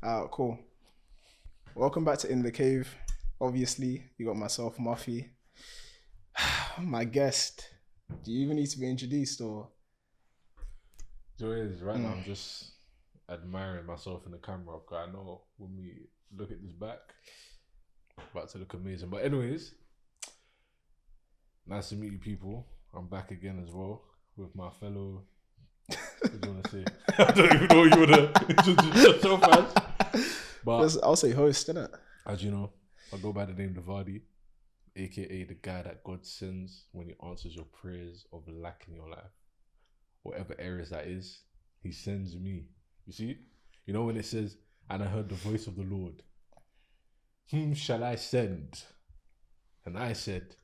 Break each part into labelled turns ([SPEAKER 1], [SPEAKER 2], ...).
[SPEAKER 1] Cool. Welcome back to In the Cave. Obviously, you got myself, Muffy. My guest. Do you even need to be introduced or?
[SPEAKER 2] Joy is right now. I'm just admiring myself in the camera. Cause I know when we look at this back, about to look amazing. But anyways, nice to meet you, people. I'm back again as well with my fellow. What do you want to say? I don't even know what you want to introduce yourself as. But
[SPEAKER 1] I'll say host, innit?
[SPEAKER 2] as you know, I go by the name Davadi, aka the guy that God sends when He answers your prayers of lack in your life. Whatever areas that is, He sends me. You see? You know when it says, and I heard the voice of the Lord. Whom shall I send? And I said,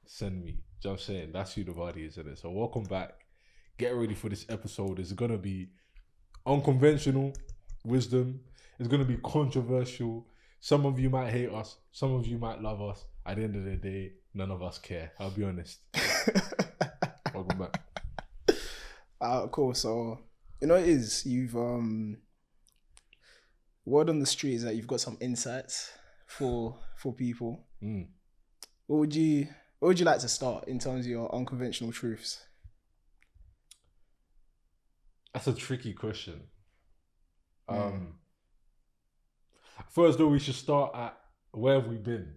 [SPEAKER 2] send me. Do you know what I'm saying? That's who the body is in it. So welcome back. Get ready for this episode. It's going to be unconventional wisdom. It's going to be controversial. Some of you might hate us. Some of you might love us. At the end of the day, none of us care. I'll be honest. Welcome back.
[SPEAKER 1] Cool. So, you know, you've, word on the street is that you've got some insights for people. What would you like to start in terms of your unconventional truths?
[SPEAKER 2] That's a tricky question. First though, we should start at where have we been?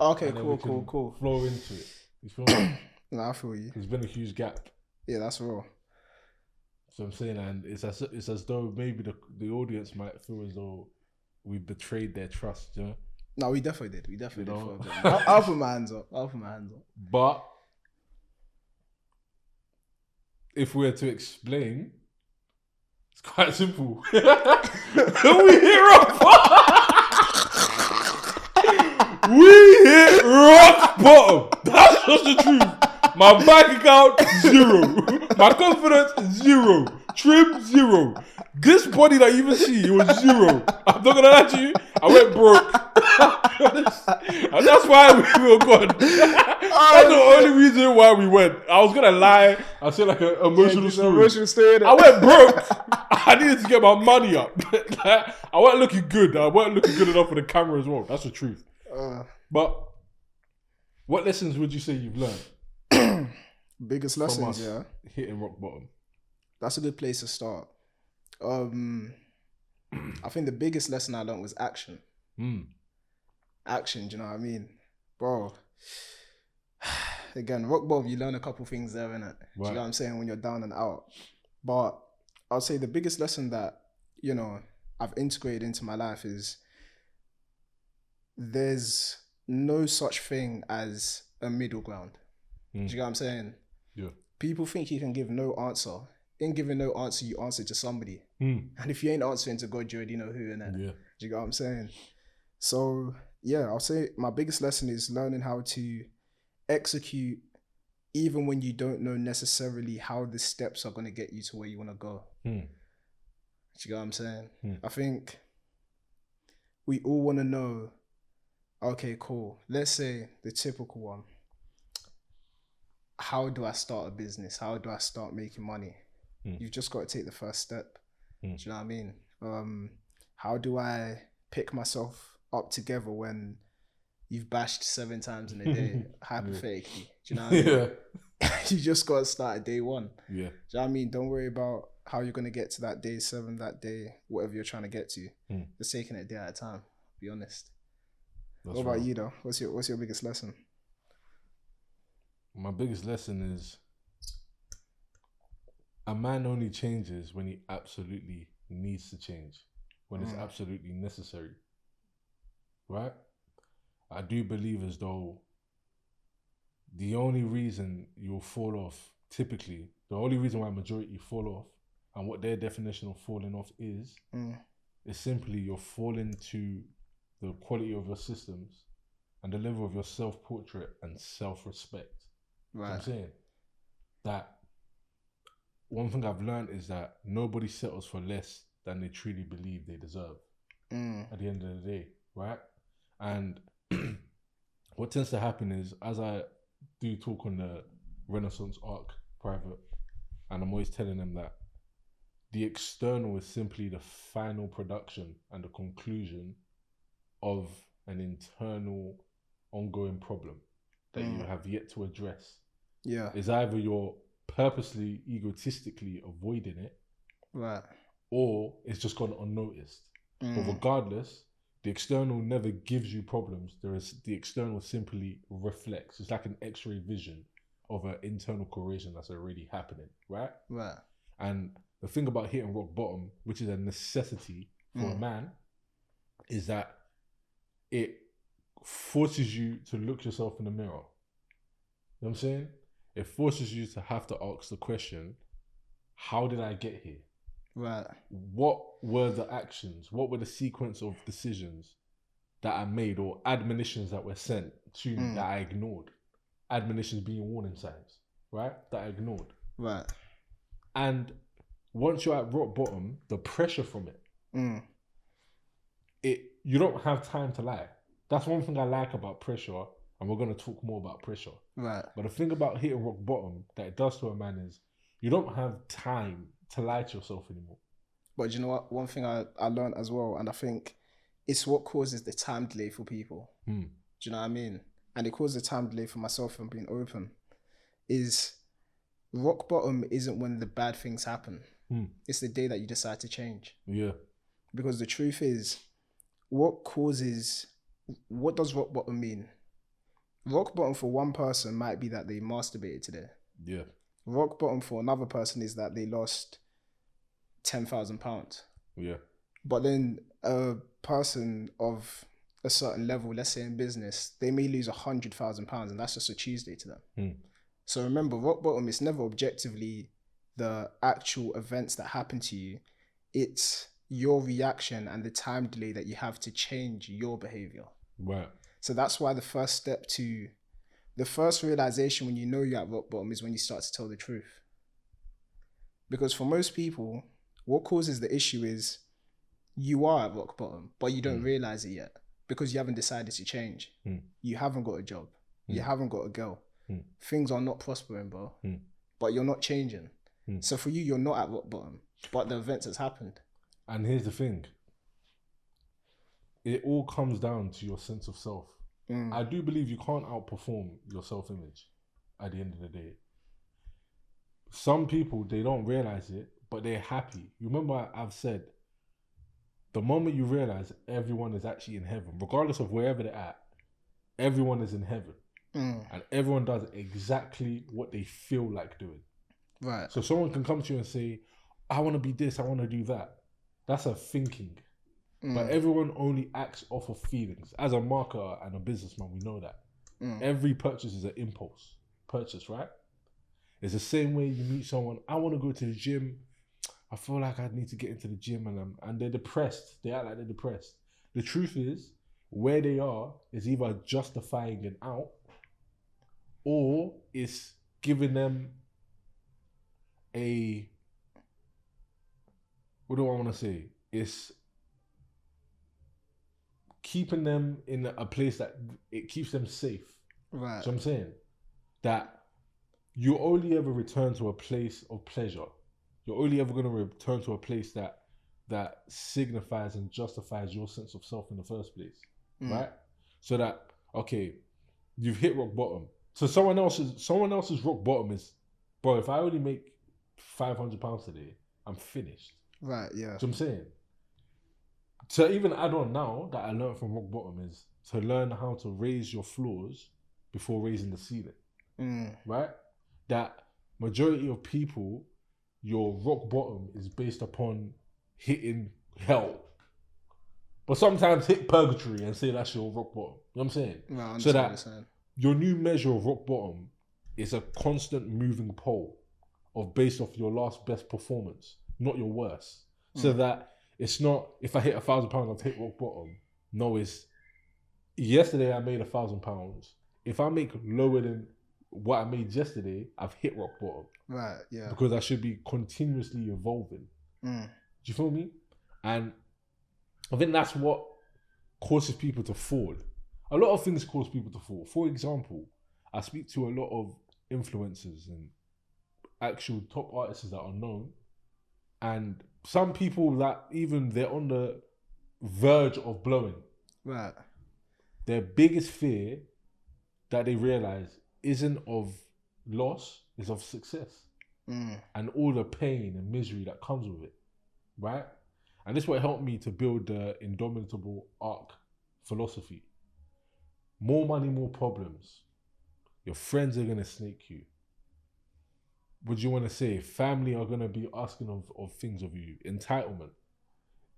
[SPEAKER 1] Okay,
[SPEAKER 2] And then
[SPEAKER 1] cool.
[SPEAKER 2] Flow into it. You feel me?
[SPEAKER 1] No, I feel you.
[SPEAKER 2] There's been a huge gap.
[SPEAKER 1] Yeah, that's real.
[SPEAKER 2] So I'm saying, and it's as though maybe the audience might feel as though we betrayed their trust, you know?
[SPEAKER 1] No, we definitely did. We definitely
[SPEAKER 2] You know?
[SPEAKER 1] did. I'll put my hands up.
[SPEAKER 2] But if we were to explain, it's quite simple. We hit rock bottom. We hit rock bottom. That's just the truth. My bank account, 0. My confidence, 0. Trim, 0. This body that you even see, it was 0. I'm not gonna lie to you. I went broke. And that's why we were gone. That's the only reason why we went. I was gonna lie. I said like an emotional story. I went broke. I needed to get my money up. I wasn't looking good. I wasn't looking good enough for the camera as well. That's the truth. But what lessons would you say you've learned?
[SPEAKER 1] Biggest lessons, yeah.
[SPEAKER 2] Hitting rock bottom.
[SPEAKER 1] That's a good place to start. I think the biggest lesson I learned was action. Action, do you know what I mean? Bro, again, rock bottom, you learn a couple things there, innit? Right. Do you know what I'm saying? When you're down and out. But I'll say the biggest lesson that, you know, I've integrated into my life is there's no such thing as a middle ground. Do you know what I'm saying?
[SPEAKER 2] Yeah.
[SPEAKER 1] People think you can give no answer. In giving no answer, you answer to somebody. And if you ain't answering to God, you already know who, innit? Yeah. Do you get what I'm saying? So, yeah, I'll say my biggest lesson is learning how to execute even when you don't know necessarily how the steps are going to get you to where you want to go. Do you get what I'm saying? I think we all want to know, okay, cool. Let's say the typical one. How do I start a business? How do I start making money? You've just got to take the first step. Do you know what I mean? How do I pick myself up together when you've bashed 7 times in a day, hypothetically? Do you know what I mean? Yeah. You just got to start at day 1. Yeah. Do you know what I mean? Don't worry about how you're going to get to that day 7, that day, whatever you're trying to get to. Just taking it a day at a time, be honest. What about you though? What's your biggest lesson?
[SPEAKER 2] My biggest lesson is a man only changes when he absolutely needs to change, when it's absolutely necessary, right? I do believe as though the only reason you'll fall off, typically, the only reason why majority fall off and what their definition of falling off is simply you're falling to the quality of your systems and the level of your self-portrait and self-respect. Right. You know what I'm saying? That one thing I've learned is that nobody settles for less than they truly believe they deserve at the end of the day, right? And what tends to happen is, as I do talk on the Renaissance Arc private, and I'm always telling them that the external is simply the final production and the conclusion of an internal ongoing problem that you have yet to address.
[SPEAKER 1] Yeah.
[SPEAKER 2] It's either you're purposely, egotistically avoiding it,
[SPEAKER 1] Right.
[SPEAKER 2] or it's just gone unnoticed. But regardless, the external never gives you problems. The external simply reflects. It's like an X-ray vision of an internal corrosion that's already happening, right?
[SPEAKER 1] Right.
[SPEAKER 2] And the thing about hitting rock bottom, which is a necessity for a man, is that it forces you to look yourself in the mirror. You know what I'm saying? It forces you to have to ask the question, how did I get here?
[SPEAKER 1] Right.
[SPEAKER 2] What were the actions? What were the sequence of decisions that I made, or admonitions that were sent to me that I ignored? Admonitions being warning signs, right? That I ignored.
[SPEAKER 1] Right.
[SPEAKER 2] And once you're at rock bottom, the pressure from it, you don't have time to lie. That's one thing I like about pressure, and we're going to talk more about pressure.
[SPEAKER 1] Right.
[SPEAKER 2] But the thing about hitting rock bottom that it does to a man is you don't have time to lie to yourself anymore.
[SPEAKER 1] But you know what? One thing I learned as well, and I think it's what causes the time delay for people. Do you know what I mean? And it caused the time delay for myself from being open. Is rock bottom isn't when the bad things happen. It's the day that you decide to change.
[SPEAKER 2] Yeah.
[SPEAKER 1] Because the truth is, what does rock bottom mean? Rock bottom for one person might be that they masturbated today.
[SPEAKER 2] Yeah.
[SPEAKER 1] Rock bottom for another person is that they lost £10,000.
[SPEAKER 2] Yeah.
[SPEAKER 1] But then a person of a certain level, let's say in business, they may lose £100,000, and that's just a Tuesday to them. So remember, rock bottom is never objectively the actual events that happen to you. It's your reaction and the time delay that you have to change your behavior.
[SPEAKER 2] Right.
[SPEAKER 1] So that's why the first realization when you know you're at rock bottom is when you start to tell the truth. Because for most people, what causes the issue is you are at rock bottom, but you don't realize it yet because you haven't decided to change. You haven't got a job. You haven't got a girl. Things are not prospering, bro. But you're not changing. So for you, you're not at rock bottom, but the events has happened.
[SPEAKER 2] And here's the thing. It all comes down to your sense of self. I do believe you can't outperform your self-image at the end of the day. Some people, they don't realize it, but they're happy. You remember I've said, the moment you realize everyone is actually in heaven, regardless of wherever they're at, everyone is in heaven. And everyone does exactly what they feel like doing.
[SPEAKER 1] Right.
[SPEAKER 2] So someone can come to you and say, I want to be this, I want to do that. That's a thinking. But everyone only acts off of feelings. As a marketer and a businessman, we know that. Every purchase is an impulse purchase, right? It's the same way you meet someone, I want to go to the gym. I feel like I need to get into the gym, and they're depressed. They act like they're depressed. The truth is, where they are is either justifying an out, or it's giving them what do I want to say? It's keeping them in a place that it keeps them safe.
[SPEAKER 1] Right.
[SPEAKER 2] So I'm saying that you only ever return to a place of pleasure. You're only ever going to return to a place that signifies and justifies your sense of self in the first place, right? So that, okay, you've hit rock bottom. So someone else's rock bottom is, bro, if I only make £500 today, I'm finished.
[SPEAKER 1] Right, yeah.
[SPEAKER 2] So I'm saying, to even add on now that I learned from rock bottom is to learn how to raise your floors before raising the ceiling, right? That majority of people, your rock bottom is based upon hitting hell. But sometimes hit purgatory and say that's your rock bottom. You know what I'm saying?
[SPEAKER 1] No,
[SPEAKER 2] so that your new measure of rock bottom is a constant moving pole of based off your last best performance, not your worst. So that it's not, if I hit £1,000, I've hit rock bottom. No, it's, yesterday I made £1,000. If I make lower than what I made yesterday, I've hit rock bottom.
[SPEAKER 1] Right, yeah.
[SPEAKER 2] Because I should be continuously evolving. Do you feel me? And I think that's what causes people to fall. A lot of things cause people to fall. For example, I speak to a lot of influencers and actual top artists that are known, and some people that even they're on the verge of blowing.
[SPEAKER 1] Right.
[SPEAKER 2] Their biggest fear that they realize isn't of loss, is of success. And all the pain and misery that comes with it. Right? And this is what helped me to build the Indomitable Arc philosophy. More money, more problems. Your friends are going to snake you. What do you want to say? Family are going to be asking of things of you. Entitlement.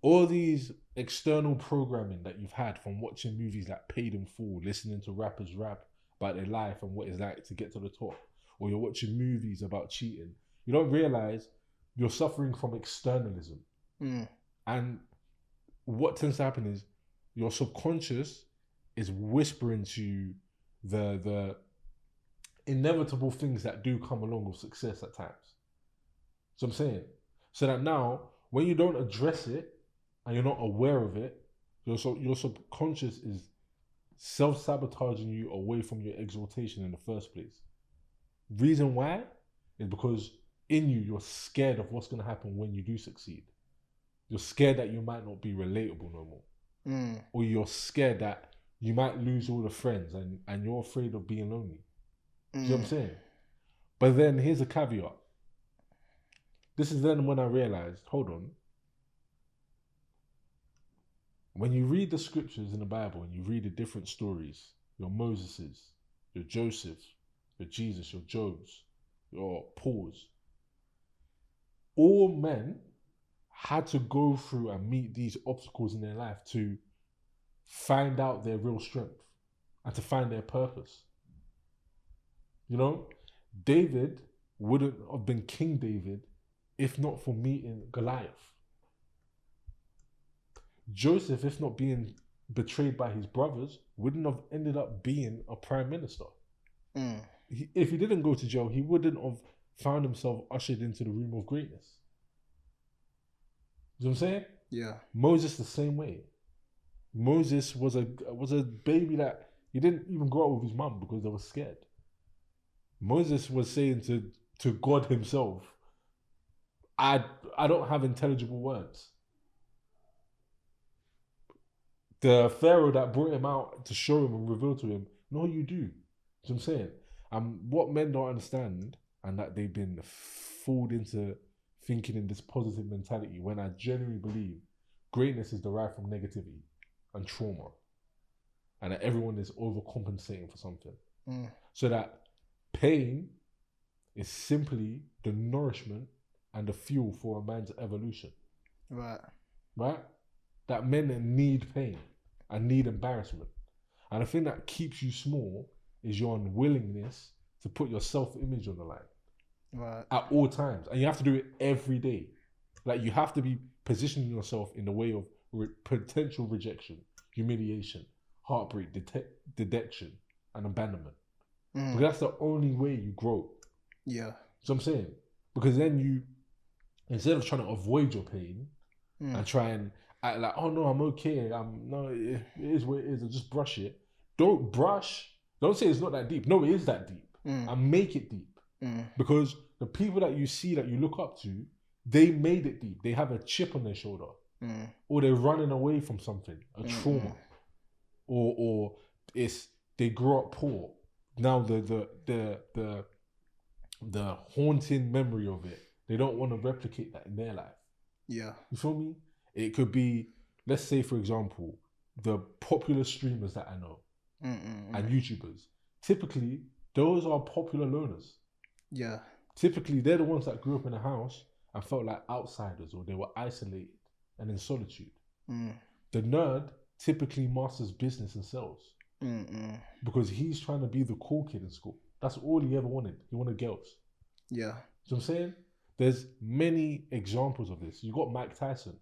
[SPEAKER 2] All these external programming that you've had from watching movies like Paid in Full, listening to rappers rap about their life and what it's like to get to the top, or you're watching movies about cheating, you don't realize you're suffering from externalism. And what tends to happen is your subconscious is whispering to you the inevitable things that do come along with success at times. So I'm saying, so that now when you don't address it and you're not aware of it, your subconscious is self-sabotaging you away from your exaltation in the first place. Reason why is because in you, you're scared of what's going to happen when you do succeed. You're scared that you might not be relatable no more. Or you're scared that you might lose all the friends and you're afraid of being lonely. You know what I'm saying? But then here's a caveat. This is then when I realized, hold on. When you read the scriptures in the Bible and you read the different stories, your Moseses, your Josephs, your Jesus, your Jobs, your Pauls, all men had to go through and meet these obstacles in their life to find out their real strength and to find their purpose. You know, David wouldn't have been King David if not for meeting Goliath. Joseph, if not being betrayed by his brothers, wouldn't have ended up being a prime minister. If he didn't go to jail, he wouldn't have found himself ushered into the room of greatness. You know what I'm saying?
[SPEAKER 1] Yeah.
[SPEAKER 2] Moses the same way. Moses was a baby that he didn't even grow up with his mum because they were scared. Moses was saying to God himself, I don't have intelligible words. The Pharaoh that brought him out to show him and reveal to him, no, you do. You know what I'm saying? What men don't understand, and that they've been fooled into thinking in this positive mentality, when I genuinely believe greatness is derived from negativity and trauma, and that everyone is overcompensating for something. So that pain is simply the nourishment and the fuel for a man's evolution. Right? That men need pain and need embarrassment. And the thing that keeps you small is your unwillingness to put your self-image on the line. At all times. And you have to do it every day. Like, you have to be positioning yourself in the way of potential rejection, humiliation, heartbreak, dejection, and abandonment. Because that's the only way you grow.
[SPEAKER 1] Yeah.
[SPEAKER 2] So I'm saying, because then you, instead of trying to avoid your pain and try and act like, oh no, I'm okay. No, it is what it is. I'll just brush it. Don't say it's not that deep. No, it is that deep. And make it deep. Because the people that you see that you look up to, they made it deep. They have a chip on their shoulder. Or they're running away from something, a trauma. Or they grew up poor. Now the haunting memory of it, they don't want to replicate that in their life.
[SPEAKER 1] Yeah.
[SPEAKER 2] You feel me? It could be, let's say for example, the popular streamers that I know and YouTubers. Typically, those are popular loners.
[SPEAKER 1] Yeah.
[SPEAKER 2] Typically, they're the ones that grew up in a house and felt like outsiders, or they were isolated and in solitude. The nerd typically masters business and sales. Because he's trying to be the cool kid in school. That's all he ever wanted. He wanted girls.
[SPEAKER 1] Yeah.
[SPEAKER 2] So I'm saying, there's many examples of this. You got Mike Tyson.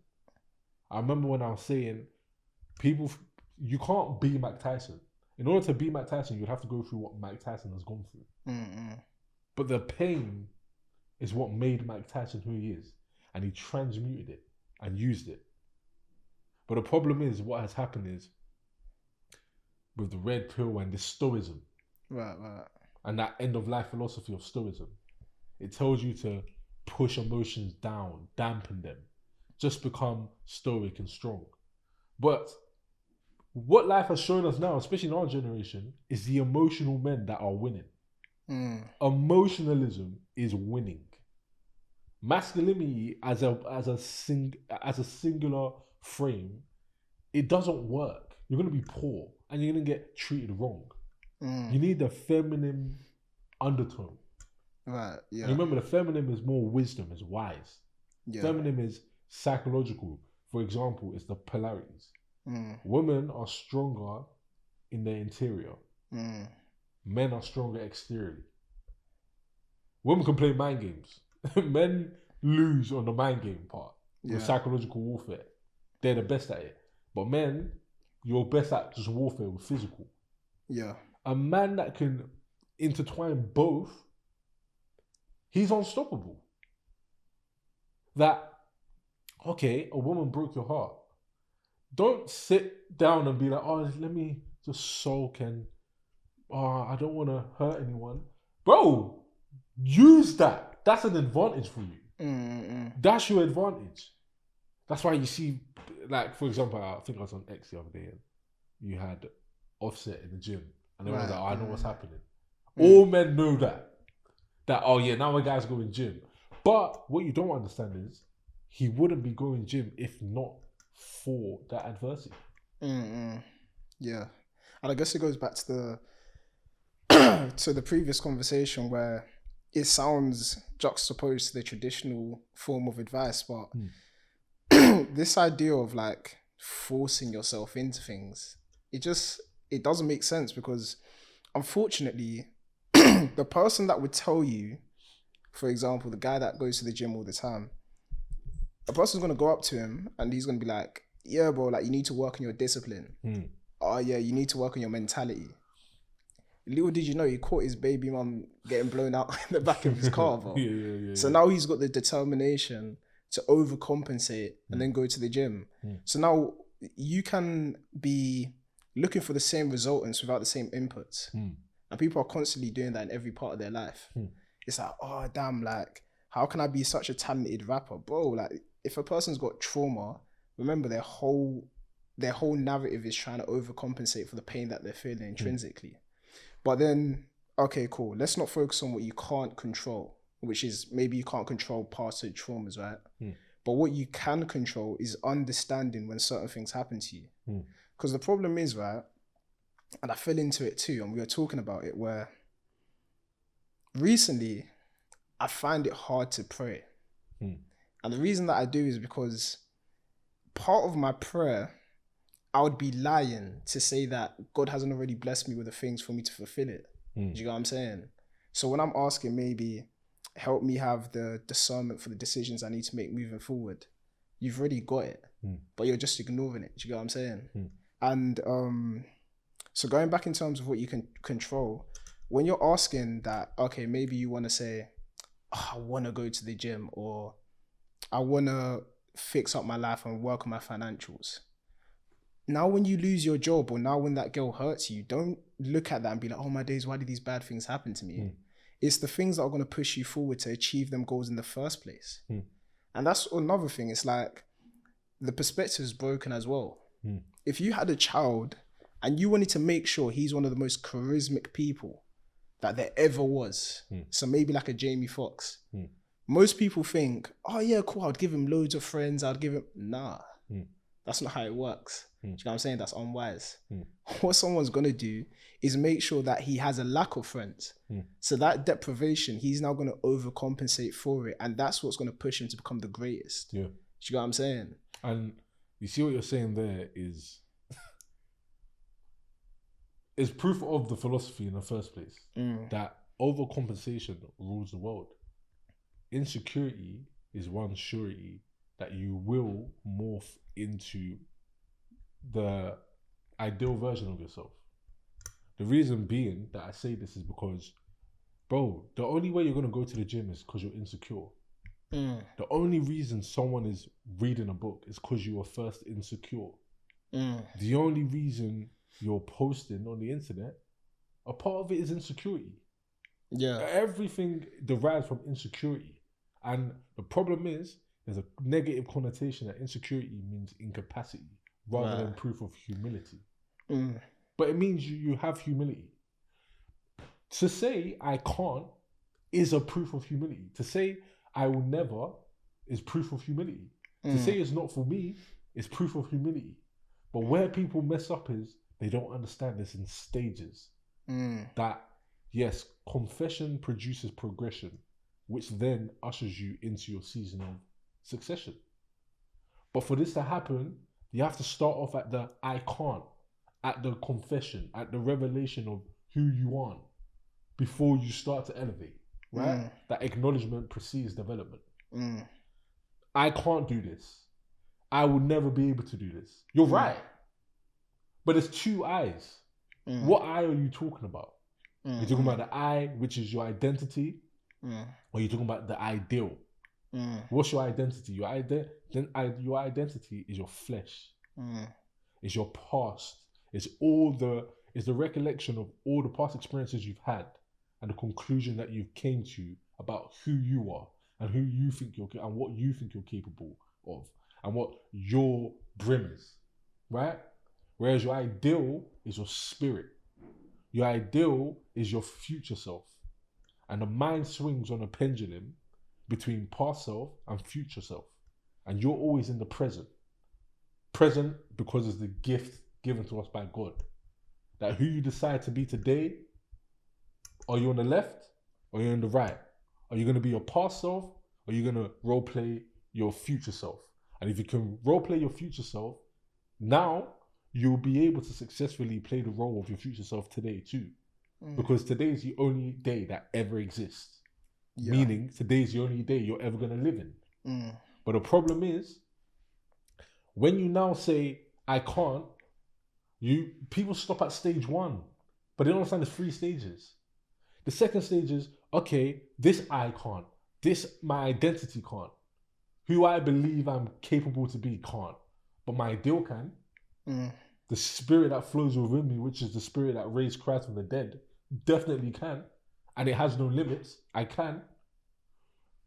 [SPEAKER 2] I remember when I was saying, you can't be Mike Tyson. In order to be Mike Tyson, you'd have to go through what Mike Tyson has gone through. But the pain is what made Mike Tyson who he is. And he transmuted it and used it. But the problem is, what has happened is, with the red pill and the stoicism, and that end of life philosophy of stoicism, it tells you to push emotions down, dampen them, just become stoic and strong. But what life has shown us now, especially in our generation, is the emotional men that are winning. Emotionalism is winning. Masculinity as a singular frame, it doesn't work. You're gonna be poor and you're gonna get treated wrong. You need the feminine undertone.
[SPEAKER 1] Right. Yeah.
[SPEAKER 2] And remember, the feminine is more wisdom, is wise.
[SPEAKER 1] Yeah.
[SPEAKER 2] Feminine is psychological. For example, it's the polarities. Women are stronger in their interior. Men are stronger exteriorly. Women can play mind games. Men lose on the mind game part, the psychological warfare. They're the best at it. But men, you're best at just warfare with physical.
[SPEAKER 1] Yeah.
[SPEAKER 2] A man that can intertwine both, he's unstoppable. That, okay, a woman broke your heart. Don't sit down and be like, oh, let me just sulk and, oh, I don't want to hurt anyone. Bro, use that. That's an advantage for you. That's your advantage. That's why you see, like, for example, I think I was on X the other day and you had Offset in the gym and everyone's like, oh, I know what's happening. All men know that, oh yeah, now a guy's going gym. But what you don't understand is he wouldn't be going gym if not for that adversity.
[SPEAKER 1] Yeah. And I guess it goes back to the to the previous conversation where it sounds juxtaposed to the traditional form of advice, but this idea of like forcing yourself into things, it doesn't make sense, because unfortunately the person that would tell you, for example, the guy that goes to the gym all the time, a person's going to go up to him and he's going to be like, yeah, bro, like you need to work on your discipline. Oh yeah, you need to work on your mentality. Little did you know, he caught his baby mum getting blown out in the back of his car, bro. So now he's got the determination to overcompensate and then go to the gym. So now you can be looking for the same resultants without the same inputs. And people are constantly doing that in every part of their life. It's like, oh damn, like how can I be such a talented rapper? Bro, like if a person's got trauma, remember their whole narrative is trying to overcompensate for the pain that they're feeling intrinsically. But then, okay, cool. Let's not focus on what you can't control, which is maybe you can't control past traumas, right? But what you can control is understanding when certain things happen to you. Because the problem is, right, and I fell into it too, and we were talking about it, where recently I find it hard to pray. And the reason that I do is because part of my prayer, I would be lying to say that God hasn't already blessed me with the things for me to fulfill it. Do you know what I'm saying? So when I'm asking, maybe help me have the discernment for the decisions I need to make moving forward, you've already got it, but you're just ignoring it. Do you know what I'm saying? And so going back in terms of what you can control, when you're asking that, okay, maybe you want to say, oh, I want to go to the gym, or I want to fix up my life and work on my financials. Now when you lose your job, or now when that girl hurts you, don't look at that and be like, oh my days, why did these bad things happen to me? It's the things that are going to push you forward to achieve them goals in the first place. And that's another thing. It's like the perspective is broken as well. If you had a child and you wanted to make sure he's one of the most charismatic people that there ever was, so maybe like a Jamie Foxx, most people think, oh yeah, cool, I'd give him loads of friends, I'd give him, nah. That's not how it works. Do you know what I'm saying? That's unwise. What someone's going to do is make sure that he has a lack of friends. So that deprivation, he's now going to overcompensate for it. And that's what's going to push him to become the greatest. Do you know what I'm saying?
[SPEAKER 2] And you see what you're saying there is proof of the philosophy in the first place. That overcompensation rules the world. Insecurity is one surety that you will morph into the ideal version of yourself. The reason being that I say this is because, bro, the only way you're going to go to the gym is because you're insecure. The only reason someone is reading a book is because you were first insecure. The only reason you're posting on the internet, a part of it is insecurity. Everything derives from insecurity. And the problem is there's a negative connotation that insecurity means incapacity rather than proof of humility. But it means you have humility. To say I can't is a proof of humility. To say I will never is proof of humility. To say it's not for me is proof of humility. But where people mess up is they don't understand this in stages. That, yes, confession produces progression, which then ushers you into your season of succession. But for this to happen, you have to start off at the I can't, at the confession, at the revelation of who you are before you start to elevate, right? That acknowledgement precedes development. I can't do this. I will never be able to do this. You're right. But there's two I's. What I are you talking about? You're talking about the I, which is your identity, or you're talking about the ideal? What's your identity? Your identity is your flesh. It's your past. It's the recollection of all the past experiences you've had and the conclusion that you've came to about who you are and who you think and what you think you're capable of and what your brim is, right? Whereas your ideal is your spirit. Your ideal is your future self. And the mind swings on a pendulum between past self and future self. And you're always in the present. Present because it's the gift given to us by God. That who you decide to be today, are you on the left or are you on the right? Are you going to be your past self or are you going to role play your future self? And if you can role play your future self, now you'll be able to successfully play the role of your future self today too. Because today is the only day that ever exists. Meaning today is the only day you're ever going to live in. But the problem is, when you now say, I can't, people stop at stage 1. But they don't understand there's 3 stages. The second stage is, okay, this I can't. This, my identity can't. Who I believe I'm capable to be can't. But my ideal can. The spirit that flows within me, which is the spirit that raised Christ from the dead, definitely can. And it has no limits. I can.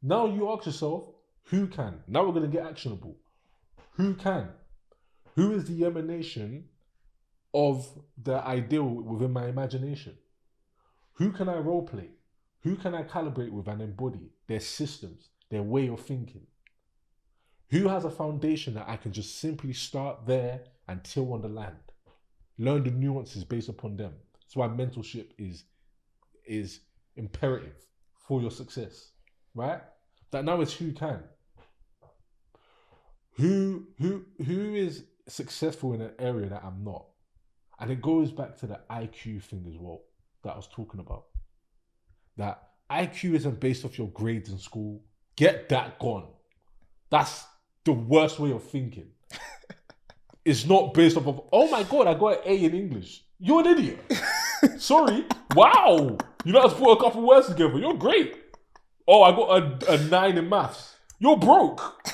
[SPEAKER 2] Now you ask yourself, who can? Now we're going to get actionable. Who can? Who is the emanation of the ideal within my imagination? Who can I role play? Who can I calibrate with and embody their systems, their way of thinking? Who has a foundation that I can just simply start there and till on the land? Learn the nuances based upon them. That's why mentorship is imperative for your success, right? That now is who can. Who is successful in an area that I'm not? And it goes back to the IQ thing as well that I was talking about. That IQ isn't based off your grades in school. Get that gone. That's the worst way of thinking. It's not based off of, oh my God, I got an A in English. You're an idiot. Sorry. Wow. You know how to put a couple words together. You're great. Oh, I got a 9 in maths. You're broke.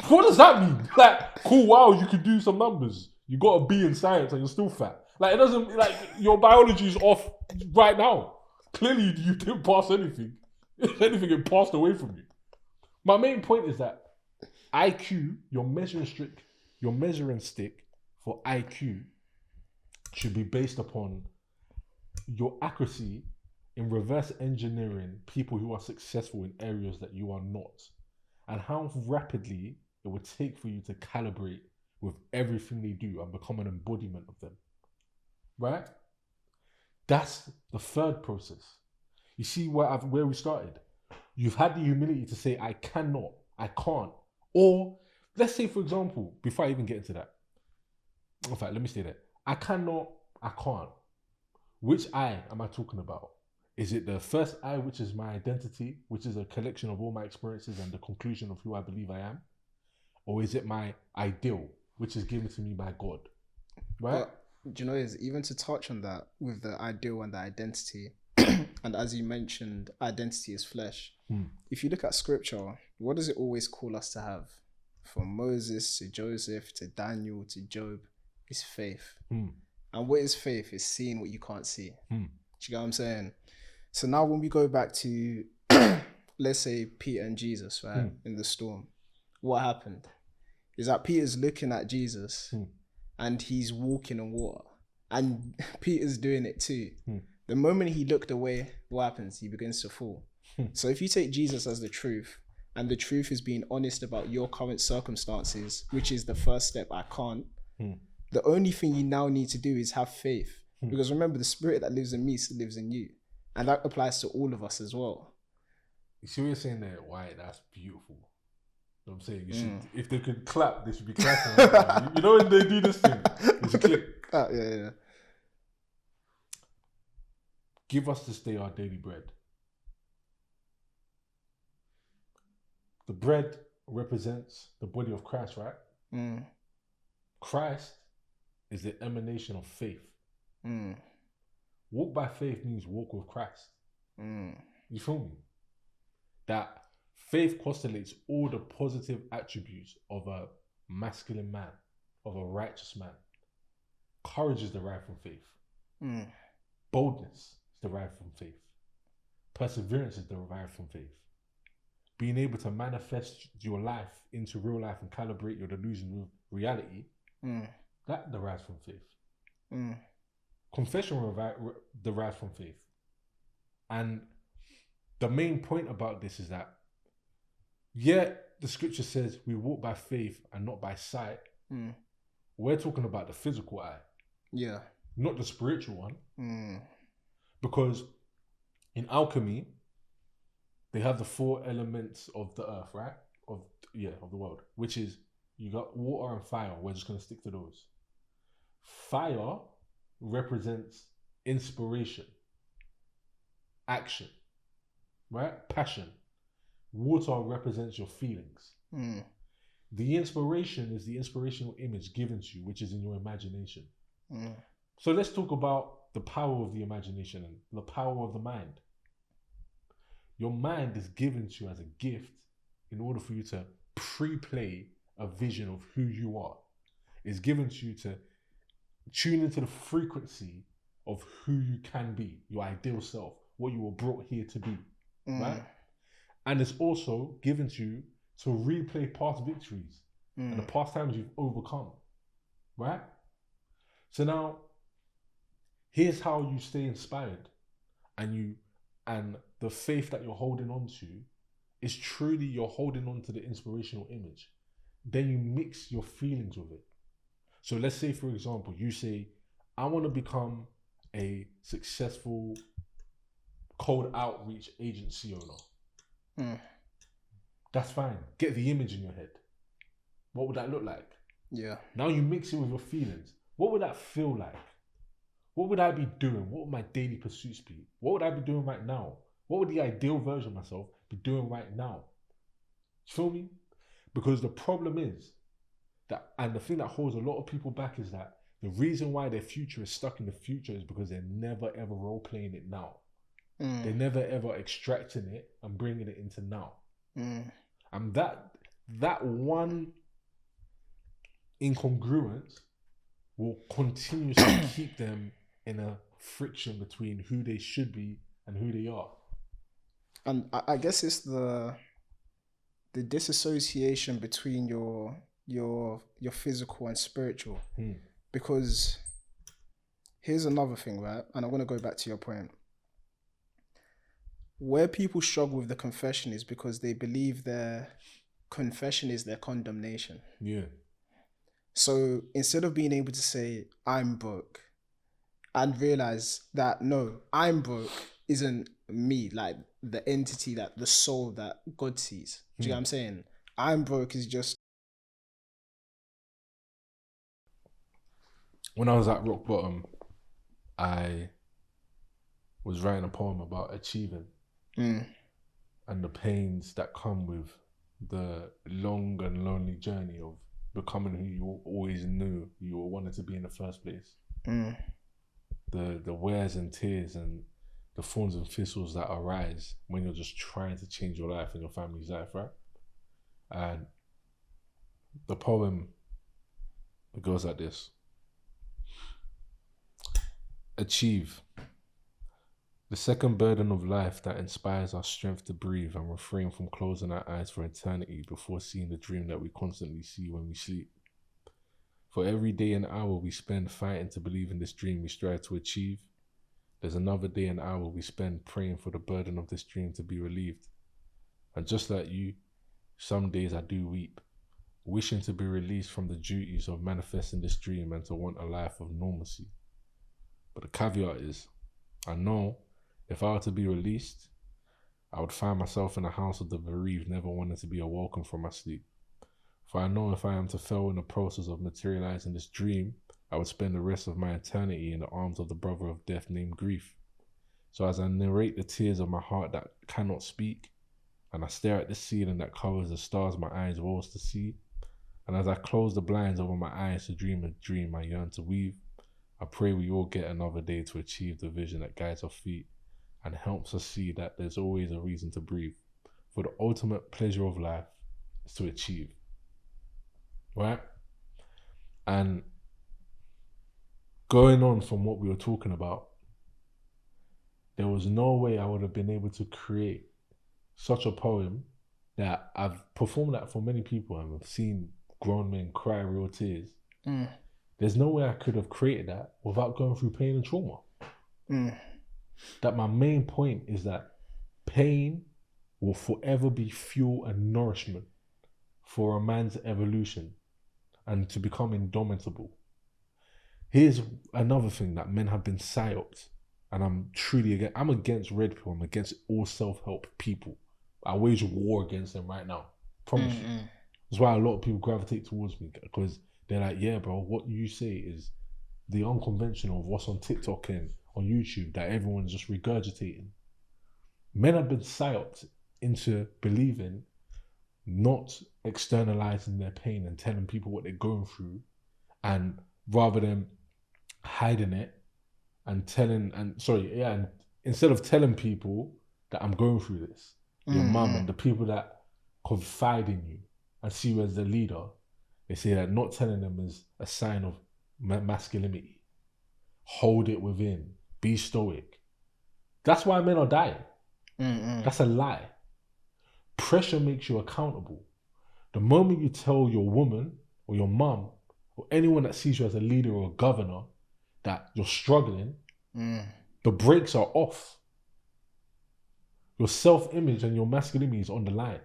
[SPEAKER 2] What does that mean? Like, cool, wow, you can do some numbers. You got a B in science and you're still fat. Like, it doesn't, like, your biology is off right now. Clearly, you didn't pass anything. If anything, it passed away from you. My main point is that IQ, your measuring stick for IQ should be based upon your accuracy in reverse engineering people who are successful in areas that you are not, and how rapidly it would take for you to calibrate with everything they do and become an embodiment of them, right? That's the third process. You see where we started? You've had the humility to say, I cannot, I can't. Or let's say, for example, before I even get into that, in fact, let me say that. I cannot, I can't. Which I am I talking about? Is it the first I, which is my identity, which is a collection of all my experiences and the conclusion of who I believe I am? Or is it my ideal, which is given to me by God? Right?
[SPEAKER 1] But, do you know, is even to touch on that with the ideal and the identity, and as you mentioned, identity is flesh. If you look at scripture, what does it always call us to have? From Moses to Joseph to Daniel to Job, is faith. And what is faith? Is seeing what you can't see. Do you get what I'm saying? So now when we go back to, let's say, Peter and Jesus, right, in the storm, what happened is that Peter's looking at Jesus and he's walking on water. And Peter's doing it too. The moment he looked away, what happens? He begins to fall. So if you take Jesus as the truth, and the truth is being honest about your current circumstances, which is the first step, I can't. The only thing you now need to do is have faith. Because remember, the spirit that lives in me still lives in you. And that applies to all of us as well.
[SPEAKER 2] You see what you're saying there? Why? That's beautiful. You know what I'm saying? You should, if they could clap, they should be clapping. Right? You know when they do this thing? They should click.
[SPEAKER 1] Yeah.
[SPEAKER 2] Give us this day our daily bread. The bread represents the body of Christ, right? Christ is the emanation of faith. Walk by faith means walk with Christ. You feel me? That faith constellates all the positive attributes of a masculine man, of a righteous man. Courage is derived from faith. Boldness is derived from faith. Perseverance is derived from faith. Being able to manifest your life into real life and calibrate your delusion with reality, that derives from faith. Confession derives from faith. And the main point about this is that, the scripture says we walk by faith and not by sight. We're talking about the physical eye.
[SPEAKER 1] Yeah.
[SPEAKER 2] Not the spiritual one. Because in alchemy, they have the 4 elements of the earth, right? Of the world, which is you got water and fire. We're just going to stick to those. Fire represents inspiration, action, right? Passion. Water represents your feelings. The inspiration is the inspirational image given to you, which is in your imagination. So let's talk about the power of the imagination and the power of the mind. Your mind is given to you as a gift in order for you to pre-play a vision of who you are. It's given to you to tune into the frequency of who you can be, your ideal self, what you were brought here to be, right? And it's also given to you to replay past victories and the past times you've overcome, right? So now, here's how you stay inspired, and the faith that you're holding on to is truly you're holding on to the inspirational image. Then you mix your feelings with it. So let's say, for example, you say, I want to become a successful cold outreach agency owner. That's fine. Get the image in your head. What would that look like?
[SPEAKER 1] Yeah.
[SPEAKER 2] Now you mix it with your feelings. What would that feel like? What would I be doing? What would my daily pursuits be? What would I be doing right now? What would the ideal version of myself be doing right now? Feel me? Because the problem is that, and the thing that holds a lot of people back is that the reason why their future is stuck in the future is because they're never ever role playing it now. They're never ever extracting it and bringing it into now. And that one incongruence will continuously keep them in a friction between who they should be and who they are.
[SPEAKER 1] And I guess it's the disassociation between your physical and spiritual. Because here's another thing, right? And I'm going to go back to your point. Where people struggle with the confession is because they believe their confession is their condemnation.
[SPEAKER 2] Yeah.
[SPEAKER 1] So instead of being able to say, I'm broke, and realize that, no, I'm broke isn't me, like the entity, that the soul that God sees. Do you know what I'm saying? I'm broke is just...
[SPEAKER 2] When I was at rock bottom, I was writing a poem about achieving and the pains that come with the long and lonely journey of becoming who you always knew you wanted to be in the first place. The wears and tears and the thorns and thistles that arise when you're just trying to change your life and your family's life, right? And the poem, it goes like this. Achieve. The second burden of life that inspires our strength to breathe and refrain from closing our eyes for eternity before seeing the dream that we constantly see when we sleep. For every day and hour we spend fighting to believe in this dream we strive to achieve, there's another day and hour we spend praying for the burden of this dream to be relieved. And just like you, some days I do weep, wishing to be released from the duties of manifesting this dream and to want a life of normalcy. But the caveat is, I know if I were to be released, I would find myself in a house of the bereaved, never wanting to be awoken from my sleep. For I know if I am to fail in the process of materializing this dream, I would spend the rest of my eternity in the arms of the brother of death named grief. So as I narrate the tears of my heart that cannot speak, and I stare at the ceiling that covers the stars my eyes rose to see, and as I close the blinds over my eyes to dream a dream I yearn to weave, I pray we all get another day to achieve the vision that guides our feet and helps us see that there's always a reason to breathe. For the ultimate pleasure of life is to achieve. Right? And going on from what we were talking about, there was no way I would have been able to create such a poem that I've performed that for many people and I've seen grown men cry real tears. There's no way I could have created that without going through pain and trauma. That my main point is that pain will forever be fuel and nourishment for a man's evolution and to become indomitable. Here's another thing that men have been psyoped, and I'm against red pill, I'm against all self-help people. I wage war against them right now. Promise you. That's why a lot of people gravitate towards me, because they're like, yeah, bro, what you say is the unconventional of what's on TikTok and on YouTube that everyone's just regurgitating. Men have been psyoped into believing, not externalizing their pain and telling people what they're going through, and rather than hiding it and instead of telling people that I'm going through this, your mum and the people that confide in you and see you as the leader, they say that not telling them is a sign of masculinity. Hold it within. Be stoic. That's why men are dying. That's a lie. Pressure makes you accountable. The moment you tell your woman or your mum or anyone that sees you as a leader or a governor that you're struggling, the brakes are off. Your self-image and your masculinity is on the line.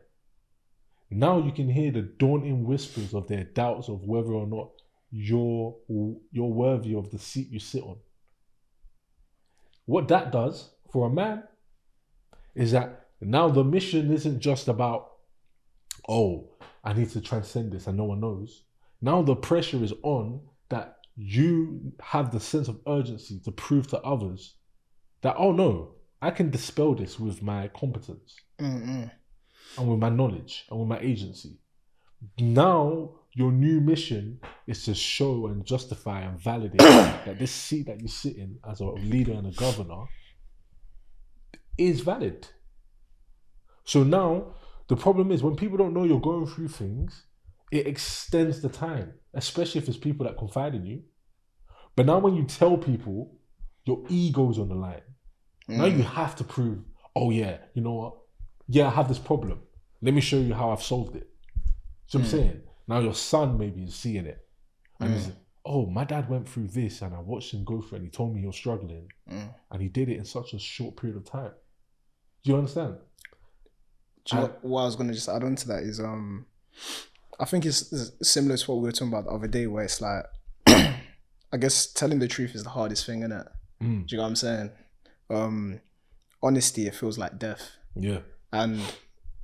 [SPEAKER 2] Now you can hear the daunting whispers of their doubts of whether or not you're worthy of the seat you sit on. What that does for a man is that now the mission isn't just about, oh, I need to transcend this and no one knows. Now the pressure is on that you have the sense of urgency to prove to others that, oh no, I can dispel this with my competence and with my knowledge and with my agency. Now your new mission is to show and justify and validate that this seat that you sit in as a leader and a governor is valid. So now the problem is when people don't know you're going through things, it extends the time, especially if it's people that confide in you. But now when you tell people, your ego's on the line. Now you have to prove, oh yeah, you know what? Yeah, I have this problem. Let me show you how I've solved it. So I'm saying, now your son maybe is seeing it. And he's like, oh, my dad went through this and I watched him go through it and he told me he was struggling. And he did it in such a short period of time. Do you understand?
[SPEAKER 1] Do you know what I was going to just add on to that is, I think it's similar to what we were talking about the other day, where it's like, I guess telling the truth is the hardest thing, innit? Do you know what I'm saying? Honesty, it feels like death. Yeah. And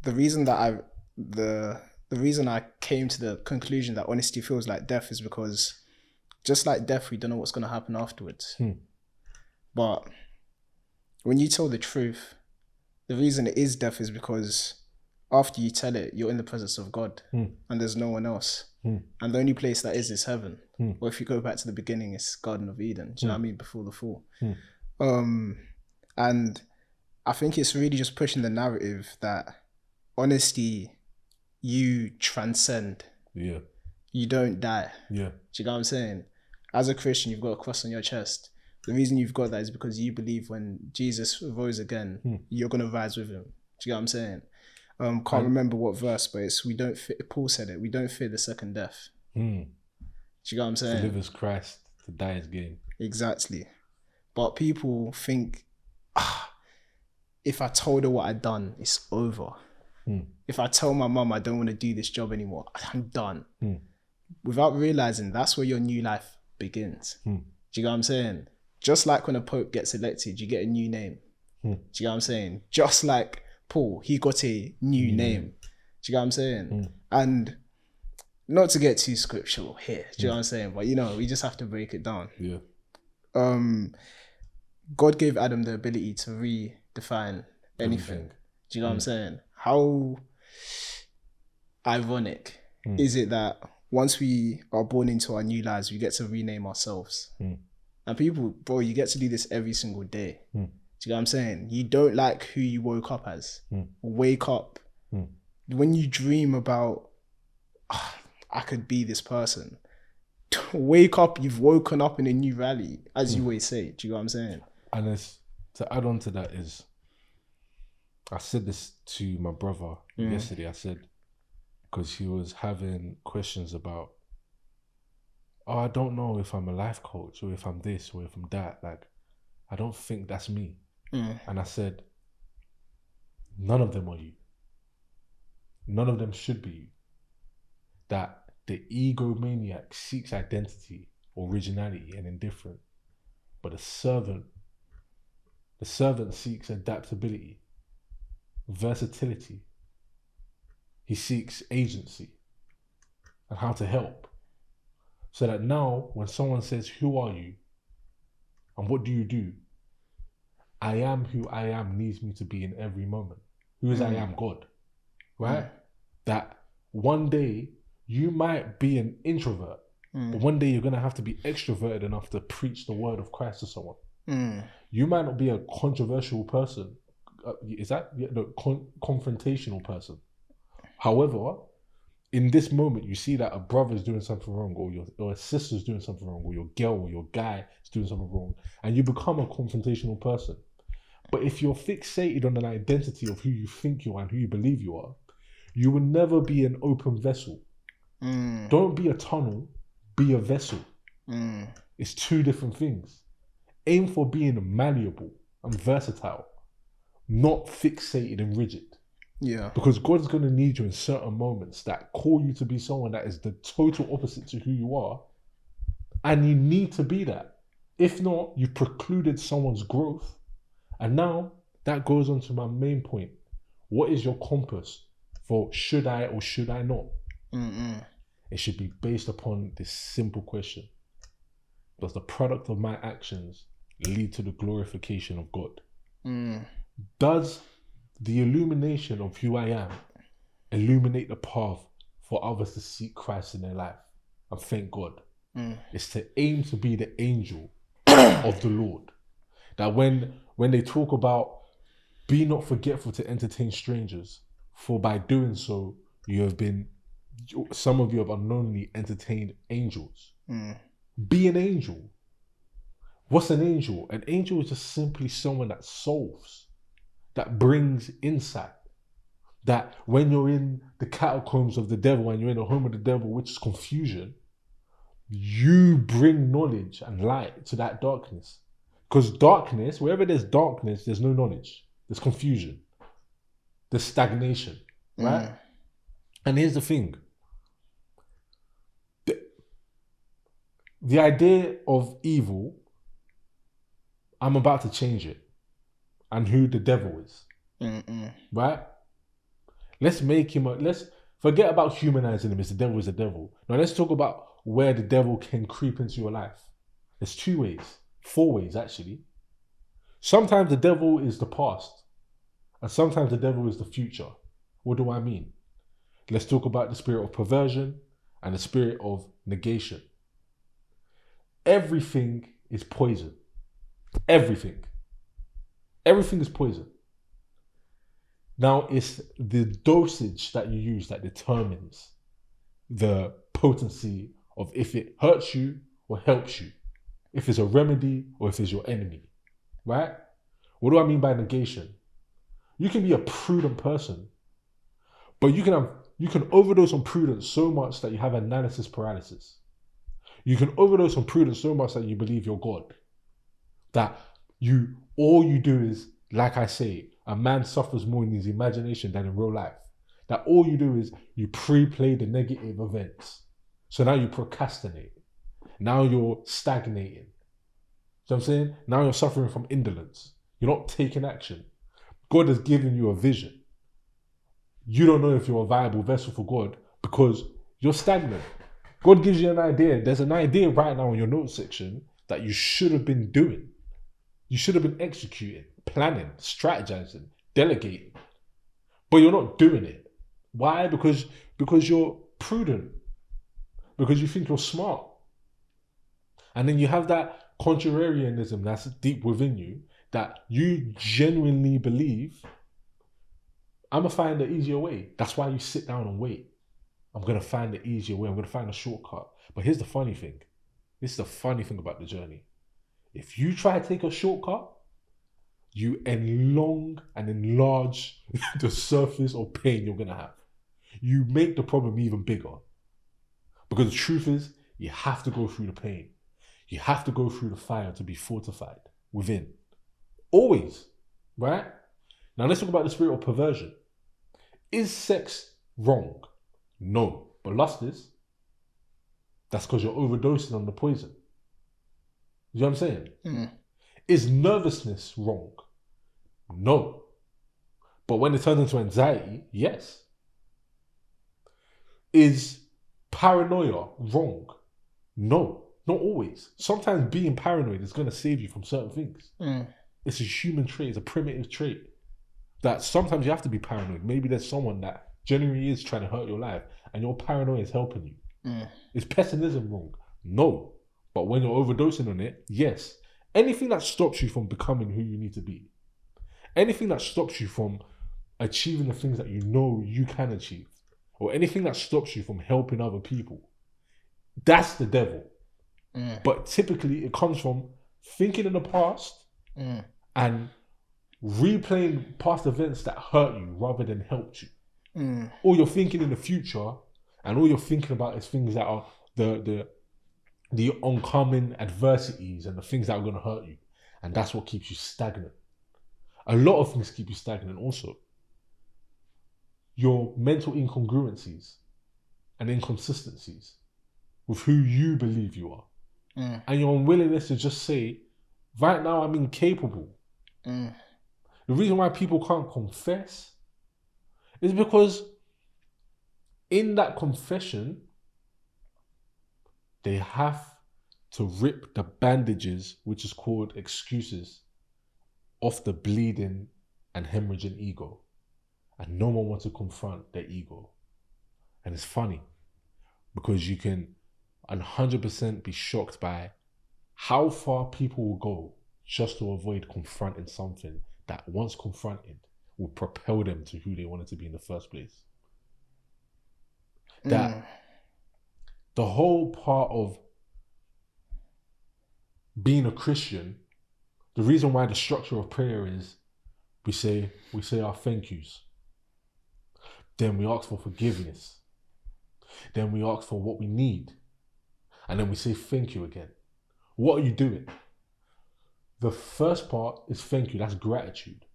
[SPEAKER 1] the reason that the reason I came to the conclusion that honesty feels like death is because just like death, we don't know what's going to happen afterwards. But when you tell the truth, the reason it is death is because after you tell it, you're in the presence of God and there's no one else. And the only place that is heaven. Or if you go back to the beginning, it's Garden of Eden. Do you know what I mean? Before the fall. And I think it's really just pushing the narrative that honesty, you transcend. Yeah. You don't die. Yeah. Do you know what I'm saying? As a Christian, you've got a cross on your chest. The reason you've got that is because you believe when Jesus rose again, you're gonna rise with him. Do you get what I'm saying? Can't remember what verse, but it's Paul said it. We don't fear the second death. Do you get what I'm saying?
[SPEAKER 2] To live as Christ, to die as gain.
[SPEAKER 1] Exactly. But people think, if I told her what I'd done, it's over. If I tell my mum I don't want to do this job anymore, I'm done. Without realizing that's where your new life begins. Do you get what I'm saying? Just like when a pope gets elected, you get a new name. Do you get what I'm saying? Just like Paul, he got a new name. Do you get what I'm saying? And not to get too scriptural here, do you know what I'm saying? But we just have to break it down.
[SPEAKER 2] Yeah.
[SPEAKER 1] God gave Adam the ability to redefine anything. Do you know what I'm saying? How ironic is it that once we are born into our new lives, we get to rename ourselves? And people, bro, you get to do this every single day. Do you know what I'm saying? You don't like who you woke up as. Wake up. When you dream about, I could be this person, wake up, you've woken up in a new reality, as you always say. Do you know what I'm saying?
[SPEAKER 2] And to add on to that is, I said this to my brother yesterday. I said, because he was having questions about, I don't know if I'm a life coach or if I'm this or if I'm that. Like, I don't think that's me. And I said, none of them are you. None of them should be you. That the egomaniac seeks identity, originality, and indifference, but the servant seeks adaptability, versatility. He seeks agency and how to help. So that now, when someone says, "Who are you? And what do you do?" I am who I am needs me to be in every moment. Who is I am? God. Right? That one day you might be an introvert, but one day you're going to have to be extroverted enough to preach the word of Christ to someone. You might not be a controversial person. Confrontational person. However, in this moment, you see that a brother's doing something wrong, or a sister's doing something wrong, or your girl or your guy is doing something wrong, and you become a confrontational person. But if you're fixated on an identity of who you think you are and who you believe you are, you will never be an open vessel. Don't be a tunnel, be a vessel. It's two different things. Aim for being malleable and versatile, not fixated and rigid. Yeah. Because God's going to need you in certain moments that call you to be someone that is the total opposite to who you are. And you need to be that. If not, you've precluded someone's growth. And now that goes on to my main point. What is your compass for should I or should I not? It should be based upon this simple question. Does the product of my actions lead to the glorification of God? Does the illumination of who I am illuminate the path for others to seek Christ in their life? And thank God. It's to aim to be the angel of the Lord. That when they talk about be not forgetful to entertain strangers, for by doing so, some of you have unknowingly entertained angels. Be an angel. What's an angel? An angel is just simply someone that solves, that brings insight. That when you're in the catacombs of the devil and you're in the home of the devil, which is confusion, you bring knowledge and light to that darkness. Because darkness, wherever there's darkness, there's no knowledge. There's confusion. There's stagnation. Right? And here's the thing. The idea of evil, I'm about to change it. And who the devil is. Right? Let's make him let's forget about humanizing him as the devil is the devil. Now let's talk about where the devil can creep into your life. There's 2 ways. 4 ways actually. Sometimes the devil is the past. And sometimes the devil is the future. What do I mean? Let's talk about the spirit of perversion and the spirit of negation. Everything is poison. Everything. Everything is poison. Now it's the dosage that you use that determines the potency of if it hurts you or helps you. if it's a remedy or if it's your enemy, right? What do I mean by negation? You can be a prudent person, but you can overdose on prudence so much that you have analysis paralysis. You can overdose on prudence so much that you believe you're God. That all you do is, like I say, a man suffers more in his imagination than in real life. That all you do is you pre-play the negative events. So now you procrastinate. Now you're stagnating. So I'm saying? Now you're suffering from indolence. You're not taking action. God has given you a vision. You don't know if you're a viable vessel for God because you're stagnant. God gives you an idea. There's an idea right now in your notes section that you should have been doing. You should have been executing, planning, strategizing, delegating. But you're not doing it. Why? Because you're prudent. Because you think you're smart. And then you have that contrarianism that's deep within you that you genuinely believe, I'm going to find the easier way. That's why you sit down and wait. I'm going to find the easier way. I'm going to find a shortcut. But here's the funny thing. This is the funny thing about the journey. If you try to take a shortcut, you elong and enlarge the surface of pain you're going to have. You make the problem even bigger. Because the truth is, you have to go through the pain. You have to go through the fire to be fortified within. Always. Right? Now let's talk about the spirit of perversion. Is sex wrong? No. But lust is. That's because you're overdosing on the poison. You know what I'm saying? Mm. Is nervousness wrong? No. But when it turns into anxiety, yes. Is paranoia wrong? No. Not always. Sometimes being paranoid is going to save you from certain things. Mm. It's a human trait. It's a primitive trait. That sometimes you have to be paranoid. Maybe there's someone that genuinely is trying to hurt your life and your paranoia is helping you. Mm. Is pessimism wrong? No. But when you're overdosing on it, yes. Anything that stops you from becoming who you need to be. Anything that stops you from achieving the things that you know you can achieve. Or anything that stops you from helping other people. That's the devil. Mm. But typically it comes from thinking in the past and replaying past events that hurt you rather than helped you. Mm. Or you're thinking in the future and all you're thinking about is things that are the oncoming adversities and the things that are going to hurt you. And that's what keeps you stagnant. A lot of things keep you stagnant also. Your mental incongruencies and inconsistencies with who you believe you are. Mm. And your unwillingness to just say, right now I'm incapable. Mm. The reason why people can't confess is because in that confession, they have to rip the bandages, which is called excuses, off the bleeding and hemorrhaging ego. And no one wants to confront their ego. And it's funny because you can 100% be shocked by how far people will go just to avoid confronting something that once confronted will propel them to who they wanted to be in the first place. That the whole part of being a Christian, the reason why the structure of prayer is we say our thank yous. Then we ask for forgiveness. Then we ask for what we need. And then we say thank you again. What are you doing? The first part is thank you. That's gratitude.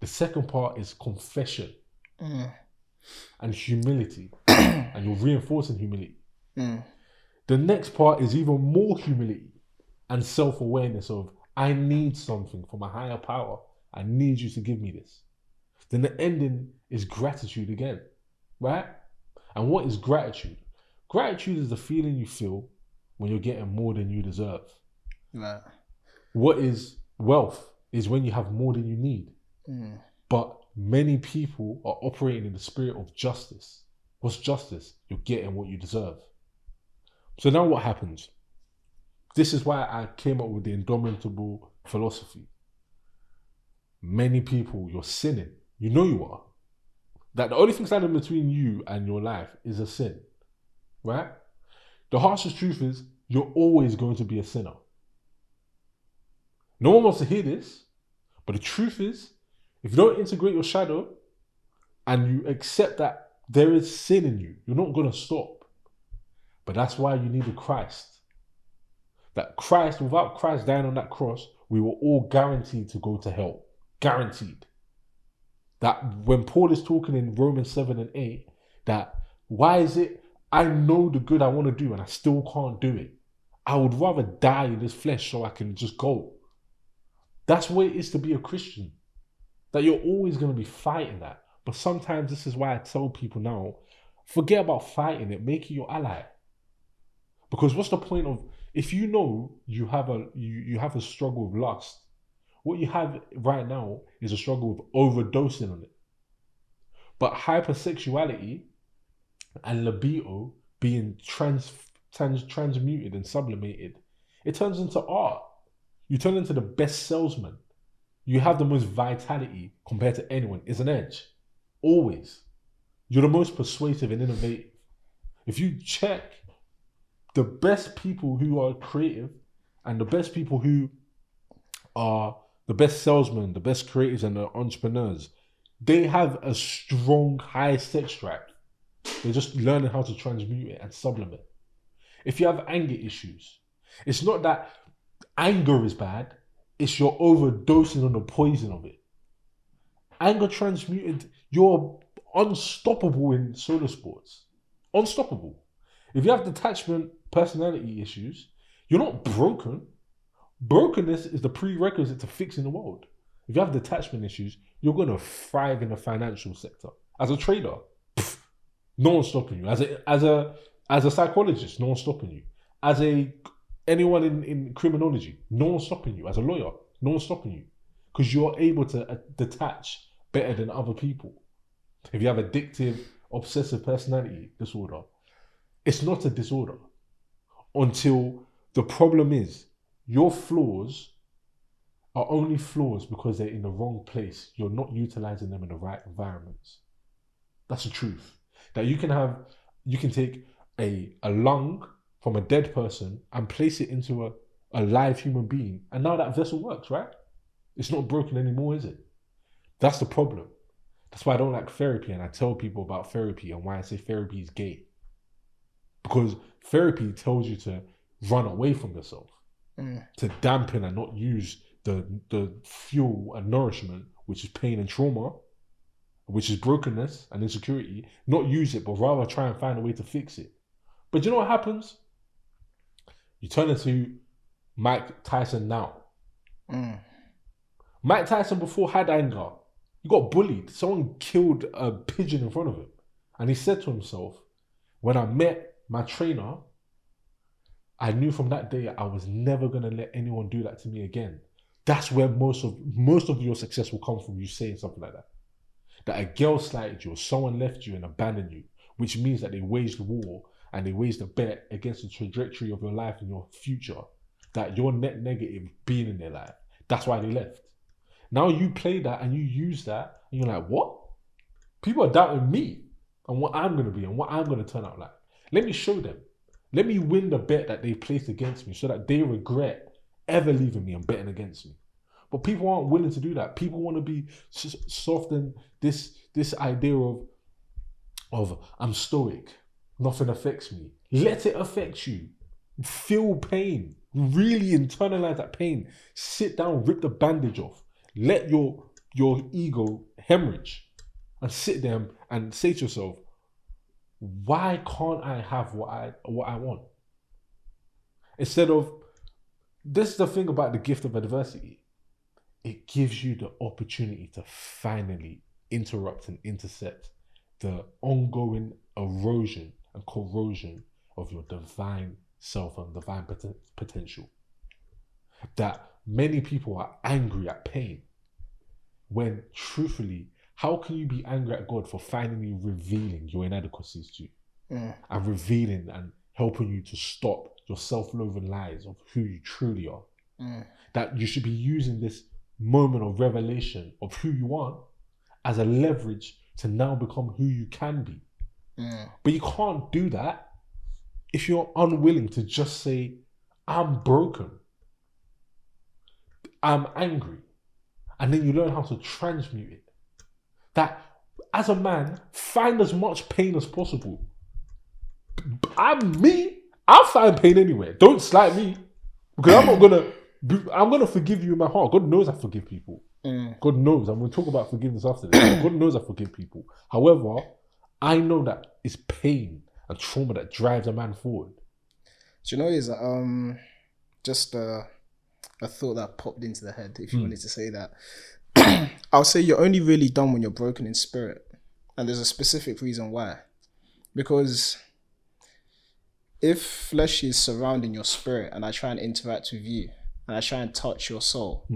[SPEAKER 2] The second part is confession and humility. And you're reinforcing humility. The next part is even more humility and self-awareness of, I need something from a higher power. I need you to give me this. Then the ending is gratitude again, right? And what is gratitude? Gratitude is the feeling you feel when you're getting more than you deserve. Right. What is wealth is when you have more than you need. But many people are operating in the spirit of justice. What's justice? You're getting what you deserve. So now what happens? This is why I came up with the indomitable philosophy. Many people, you're sinning. You know you are. That the only thing standing between you and your life is a sin. Right? The harshest truth is you're always going to be a sinner. No one wants to hear this, but the truth is, if you don't integrate your shadow and you accept that there is sin in you, you're not going to stop. But that's why you need a Christ. That Christ, without Christ dying on that cross, we were all guaranteed to go to hell. Guaranteed. That when Paul is talking in Romans 7 and 8, that why is it I know the good I want to do and I still can't do it? I would rather die in this flesh so I can just go. That's what it is to be a Christian. That you're always going to be fighting that. But sometimes this is why I tell people now, forget about fighting it, make it your ally. Because what's the point of, if you know you have a struggle with lust, what you have right now is a struggle with overdosing on it. But hypersexuality and libido being transmuted and sublimated, it turns into art. You turn into the best salesman. You have the most vitality compared to anyone. It's an edge. Always. You're the most persuasive and innovative. If you check the best people who are creative and the best people who are the best salesmen, the best creatives and the entrepreneurs, they have a strong, high sex drive. They're just learning how to transmute it and sublimate. If you have anger issues, it's not that anger is bad, it's you're overdosing on the poison of it. Anger transmuted, you're unstoppable in solo sports. Unstoppable. If you have detachment personality issues, you're not broken. Brokenness is the prerequisite to fixing the world. If you have detachment issues, you're going to thrive in the financial sector. As a trader, no one's stopping you. As a psychologist, no one's stopping you. As anyone in criminology, no one's stopping you. As a lawyer, no one's stopping you. Because you're able to detach better than other people. If you have addictive, obsessive personality disorder, it's not a disorder. Until the problem is, your flaws are only flaws because they're in the wrong place. You're not utilizing them in the right environments. That's the truth. That you can take a lung from a dead person and place it into a live human being. And now that vessel works, right? It's not broken anymore, is it? That's the problem. That's why I don't like therapy. And I tell people about therapy and why I say therapy is gay. Because therapy tells you to run away from yourself. To dampen and not use the fuel and nourishment, which is pain and trauma, which is brokenness and insecurity, not use it, but rather try and find a way to fix it. But you know what happens? You turn into Mike Tyson now. Mike Tyson before had anger. He got bullied. Someone killed a pigeon in front of him. And he said to himself, when I met my trainer, I knew from that day I was never going to let anyone do that to me again. That's where most of your success will come from, you saying something like that. That a girl slighted you or someone left you and abandoned you, which means that they waged war and they waged a bet against the trajectory of your life and your future, that you're net negative being in their life. That's why they left. Now you play that and you use that and you're like, what? People are doubting me and what I'm going to be and what I'm going to turn out like. Let me show them. Let me win the bet that they placed against me so that they regret ever leaving me and betting against me. But people aren't willing to do that. People want to be soft in this idea of I'm stoic. Nothing affects me. Let it affect you. Feel pain. Really internalize that pain. Sit down, rip the bandage off. Let your ego hemorrhage and sit there and say to yourself, why can't I have what I want? Instead of, this is the thing about the gift of adversity. It gives you the opportunity to finally interrupt and intercept the ongoing erosion and corrosion of your divine self and divine potential. That many people are angry at pain, when truthfully, how can you be angry at God for finally revealing your inadequacies to you? And revealing and helping you to stop your self-loathing lies of who you truly are? That you should be using this moment of revelation of who you are as a leverage to now become who you can be. But you can't do that if you're unwilling to just say, I'm broken. I'm angry. And then you learn how to transmute it. That, as a man, find as much pain as possible. I'll find pain anywhere. Don't slight me. Because I'm gonna forgive you in my heart. God knows I forgive people. God knows. I'm gonna talk about forgiveness after this. God knows I forgive people. However, I know that it's pain and trauma that drives a man forward.
[SPEAKER 1] Do you know is just a thought that popped into the head, if you wanted to say that. I'll say you're only really done when you're broken in spirit. And there's a specific reason why. Because if flesh is surrounding your spirit and I try and interact with you and I try and touch your soul,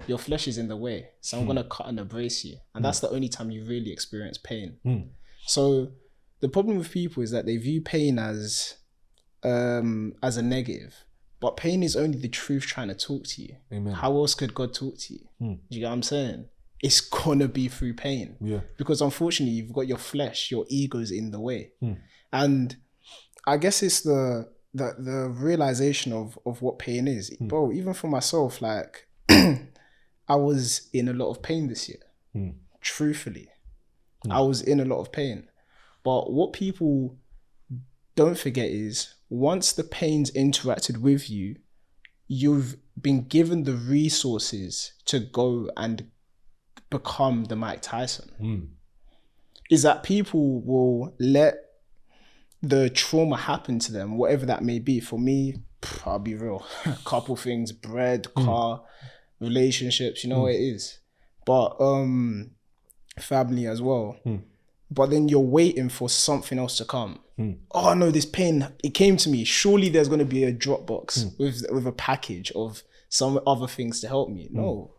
[SPEAKER 1] your flesh is in the way. So I'm going to cut and embrace you. And that's the only time you really experience pain. So the problem with people is that they view pain as a negative. But pain is only the truth trying to talk to you.
[SPEAKER 2] Amen.
[SPEAKER 1] How else could God talk to you? Do you get what I'm saying? It's gonna be through pain.
[SPEAKER 2] Yeah.
[SPEAKER 1] Because unfortunately, you've got your flesh, your ego's in the way. And I guess it's the realization of what pain is. Bro, even for myself, like, I was in a lot of pain this year. Truthfully. I was in a lot of pain. But what people don't forget is, once the pain's interacted with you, you've been given the resources to go and become the Mike Tyson. Is that people will let the trauma happen to them, whatever that may be. For me, I'll be real. A couple things, bread, car, relationships, you know what it is. But family as well. But then you're waiting for something else to come. Oh no, this pain, it came to me. Surely there's going to be a Dropbox with a package of some other things to help me. No,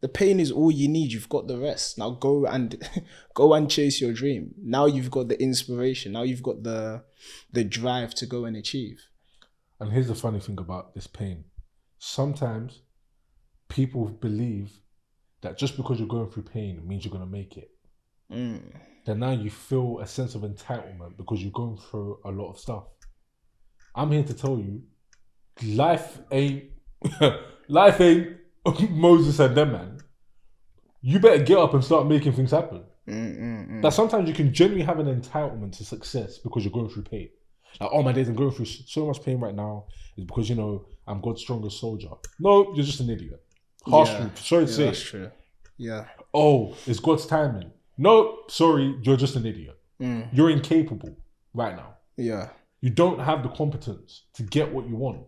[SPEAKER 1] the pain is all you need. You've got the rest. Now go and chase your dream. Now you've got the inspiration. Now you've got the drive to go and achieve.
[SPEAKER 2] And here's the funny thing about this pain. Sometimes people believe that just because you're going through pain means you're going to make it. Then now you feel a sense of entitlement because you're going through a lot of stuff. I'm here to tell you, life ain't Moses and them, man. You better get up and start making things happen. That sometimes you can genuinely have an entitlement to success because you're going through pain. Like, oh my days, I'm going through so much pain right now. It's because, you know, I'm God's strongest soldier. No, you're just an idiot. Harsh truth. Sorry to say.
[SPEAKER 1] That's true. Yeah.
[SPEAKER 2] Oh, it's God's timing. No, sorry, you're just an idiot. You're incapable right now.
[SPEAKER 1] Yeah.
[SPEAKER 2] You don't have the competence to get what you want.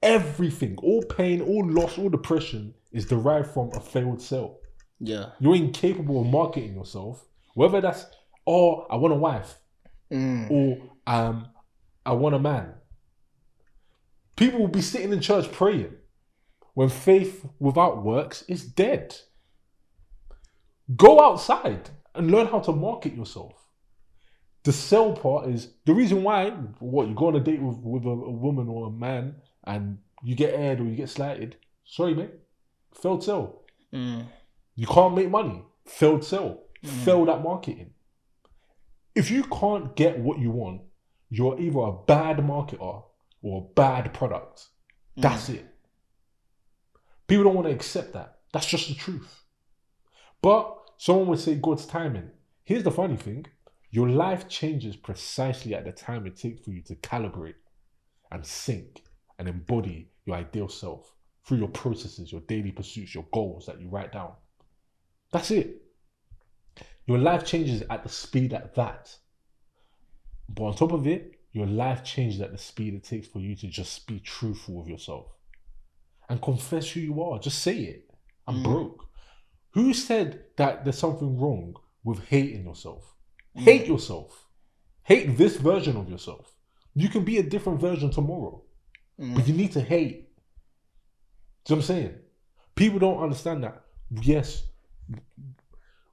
[SPEAKER 2] Everything, all pain, all loss, all depression is derived from a failed sale.
[SPEAKER 1] Yeah.
[SPEAKER 2] You're incapable of marketing yourself, whether that's, oh, I want a wife, or I want a man. People will be sitting in church praying when faith without works is dead. Go outside and learn how to market yourself. The sell part is the reason why, you go on a date with a woman or a man and you get aired or you get slighted. Sorry, mate. Failed sell. You can't make money. Failed sell. Failed at marketing. If you can't get what you want, you're either a bad marketer or a bad product. That's it. People don't want to accept that. That's just the truth. But someone would say God's timing. Here's the funny thing. Your life changes precisely at the time it takes for you to calibrate and sync and embody your ideal self through your processes, your daily pursuits, your goals that you write down. That's it. Your life changes at the speed at that. But on top of it, your life changes at the speed it takes for you to just be truthful with yourself and confess who you are. Just say it. I'm broke. Who said that there's something wrong with hating yourself? Hate yourself. Hate this version of yourself. You can be a different version tomorrow, but you need to hate. Do you know what I'm saying? People don't understand that. Yes,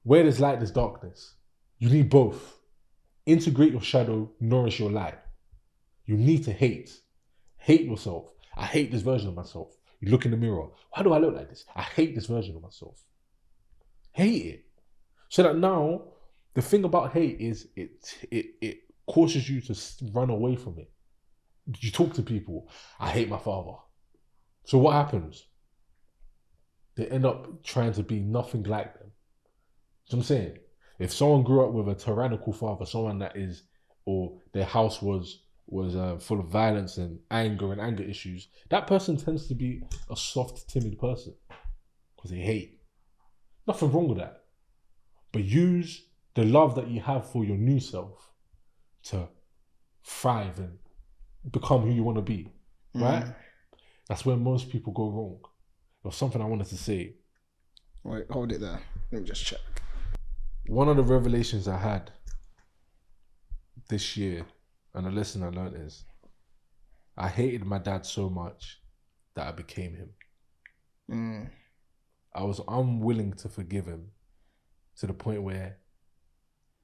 [SPEAKER 2] where there's light, there's darkness. You need both. Integrate your shadow, nourish your light. You need to hate. Hate yourself. I hate this version of myself. You look in the mirror. Why do I look like this? I hate this version of myself. Hate it. So that now, the thing about hate is it causes you to run away from it. You talk to people, I hate my father. So what happens? they end up trying to be nothing like them. So I'm saying, if someone grew up with a tyrannical father, someone that is, or their house was full of violence and anger issues, that person tends to be a soft, timid person because they hate. Nothing wrong with that. But use the love that you have for your new self to thrive and become who you want to be, right? That's where most people go wrong. There was something I wanted to say.
[SPEAKER 1] Wait, hold it there. Let me just check.
[SPEAKER 2] One of the revelations I had this year, and a lesson I learned, is I hated my dad so much that I became him. I was unwilling to forgive him to the point where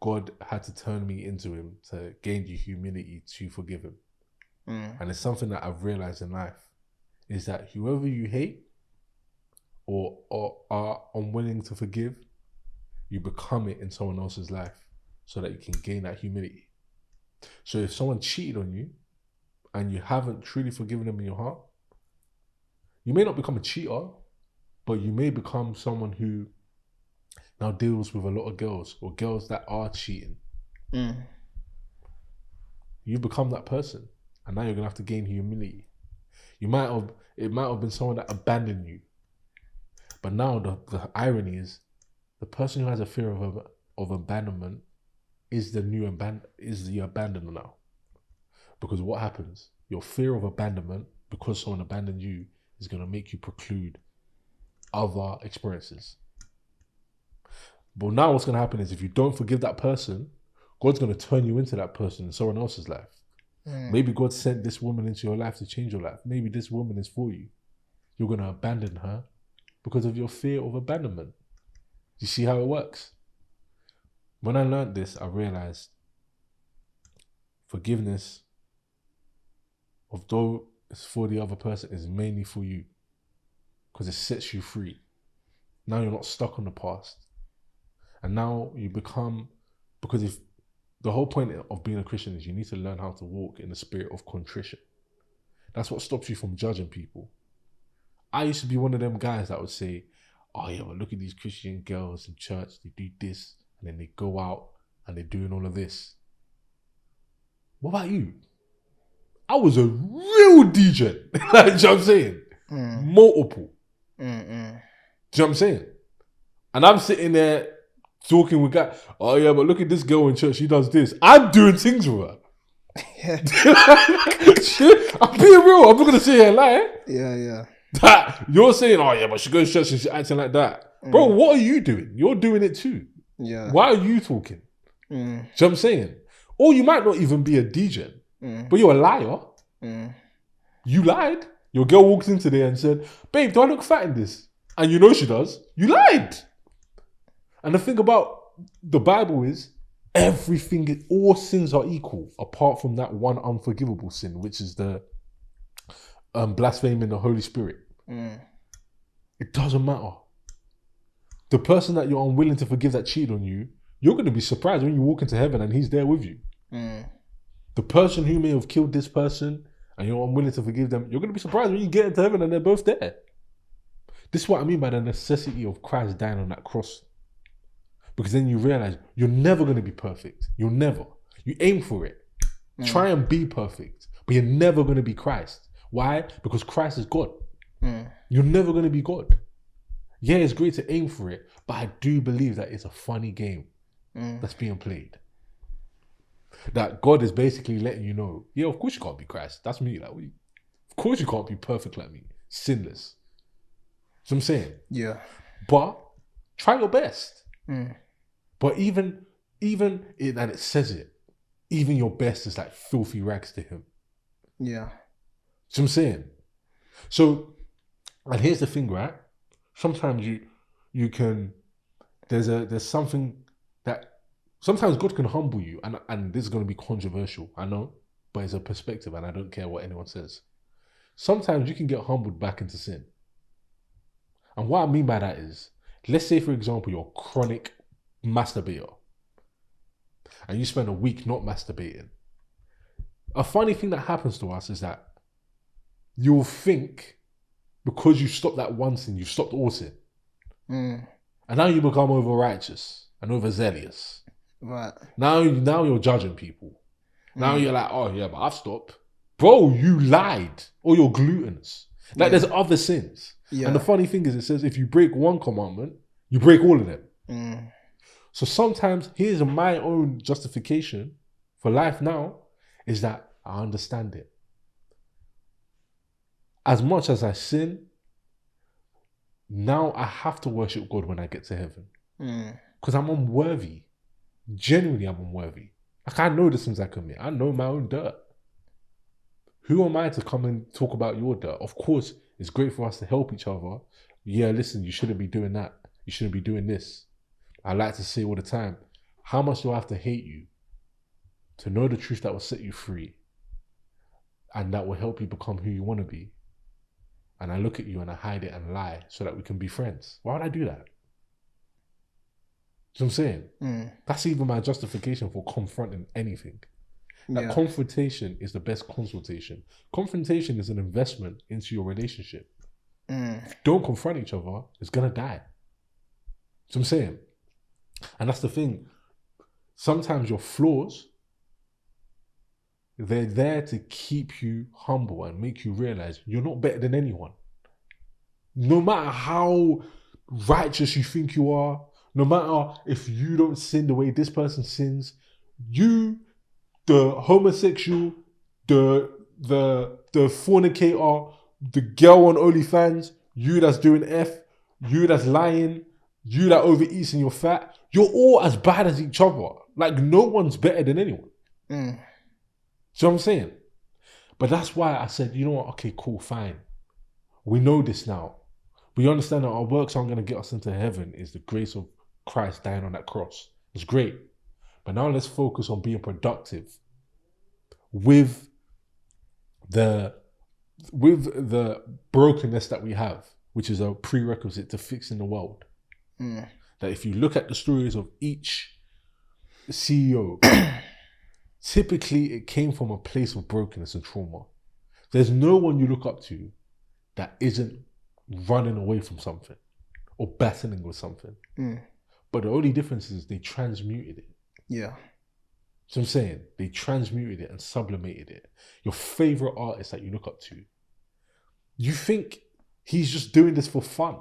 [SPEAKER 2] God had to turn me into him to gain the humility to forgive him. And it's something that I've realized in life, is that whoever you hate or are unwilling to forgive, you become it in someone else's life so that you can gain that humility. So if someone cheated on you and you haven't truly forgiven them in your heart, you may not become a cheater, but you may become someone who now deals with a lot of girls or girls that are cheating. You become that person, and now you're gonna have to gain humility. It might have been someone that abandoned you, but now the irony is, the person who has a fear of abandonment is the abandoner now. Because what happens? Your fear of abandonment, because someone abandoned you, is gonna make you preclude other experiences. But now what's going to happen is, if you don't forgive that person, God's going to turn you into that person in someone else's life. Maybe God sent this woman into your life to change your life. Maybe this woman is for you. You're going to abandon her because of your fear of abandonment. You see how it works? When I learned this, I realized forgiveness, although it's for the other person, is mainly for you, because it sets you free. Now you're not stuck on the past. And now you become, because if the whole point of being a Christian is you need to learn how to walk in the spirit of contrition. That's what stops you from judging people. I used to be one of them guys that would say, oh yeah, but look at these Christian girls in church, they do this, and then they go out and they're doing all of this. What about you? I was a real DJ. You know what I'm saying? Multiple. Do you know what I'm saying? And I'm sitting there talking with guys, oh yeah, but look at this girl in church, she does this. I'm doing things with her. I'm being real, I'm not going to sit here and lie.
[SPEAKER 1] Yeah.
[SPEAKER 2] That you're saying, oh yeah, but she goes to church and she's acting like that. Bro, what are you doing? You're doing it too.
[SPEAKER 1] Yeah.
[SPEAKER 2] Why are you talking? Do you know what I'm saying? Or you might not even be a DJ, but you're a liar. You lied. Your girl walked in today and said, babe, do I look fat in this? And you know she does. You lied. And the thing about the Bible is, all sins are equal, apart from that one unforgivable sin, which is the blaspheming the Holy Spirit. It doesn't matter. The person that you're unwilling to forgive that cheated on you, you're going to be surprised when you walk into heaven and he's there with you. The person who may have killed this person and you're unwilling to forgive them, you're going to be surprised when you get into heaven and they're both there. This is what I mean by the necessity of Christ dying on that cross. Because then you realize you're never going to be perfect. You'll never. You aim for it. Try and be perfect. But you're never going to be Christ. Why? Because Christ is God. You're never going to be God. Yeah, it's great to aim for it, but I do believe that it's a funny game that's being played. That God is basically letting you know, yeah, of course you can't be Christ. That's me. Like, of course you can't be perfect like me. Sinless. That's what I'm saying.
[SPEAKER 1] Yeah.
[SPEAKER 2] But try your best. But even it, and it says it, even your best is like filthy rags to him.
[SPEAKER 1] Yeah.
[SPEAKER 2] That's what I'm saying. So, and here's the thing, right? Sometimes you can, there's something that, sometimes God can humble you, and this is going to be controversial, I know, but it's a perspective and I don't care what anyone says. Sometimes you can get humbled back into sin. And what I mean by that is, let's say, for example, you're a chronic masturbator and you spend a week not masturbating. A funny thing that happens to us is that you'll think, because you stopped that one sin, you've stopped all sin.
[SPEAKER 1] Mm.
[SPEAKER 2] And now you become over righteous and overzealous.
[SPEAKER 1] Right.
[SPEAKER 2] Now you're judging people. Now you're like, oh yeah, but I've stopped. Bro, you lied. Or you're gluttonous. Like there's other sins.
[SPEAKER 1] Yeah.
[SPEAKER 2] And the funny thing is, it says if you break one commandment, you break all of them.
[SPEAKER 1] Mm.
[SPEAKER 2] So sometimes, here's my own justification for life now, is that I understand it. As much as I sin, now I have to worship God when I get to heaven. Because I'm unworthy. Genuinely, I'm unworthy. Like, I know the sins I commit. I know my own dirt. Who am I to come and talk about your dirt? Of course, it's great for us to help each other. Yeah, listen, you shouldn't be doing that. You shouldn't be doing this. I like to say all the time, how much do I have to hate you to know the truth that will set you free and that will help you become who you want to be? And I look at you and I hide it and lie so that we can be friends. Why would I do that? You know what I'm saying? That's even my justification for confronting anything. That confrontation is the best consultation. Confrontation is an investment into your relationship. If you don't confront each other, it's going to die. You know what I'm saying? And that's the thing. Sometimes your flaws, they're there to keep you humble and make you realize you're not better than anyone. No matter how righteous you think you are, no matter if you don't sin the way this person sins, you, the homosexual, the fornicator, the girl on OnlyFans, you that's doing F, you that's lying, you that overeats and you're fat, you're all as bad as each other. Like, no one's better than anyone. So I'm saying? But that's why I said, you know what? Okay, cool, fine. We know this now. We understand that our works aren't going to get us into heaven. It's the grace of Christ dying on that cross. It's great. But now let's focus on being productive with the brokenness that we have, which is a prerequisite to fixing the world. That if you look at the stories of each CEO, typically it came from a place of brokenness and trauma. There's no one you look up to that isn't running away from something or battling with something. But the only difference is they transmuted it.
[SPEAKER 1] Yeah.
[SPEAKER 2] So I'm saying they transmuted it and sublimated it. Your favorite artist that you look up to, you think he's just doing this for fun.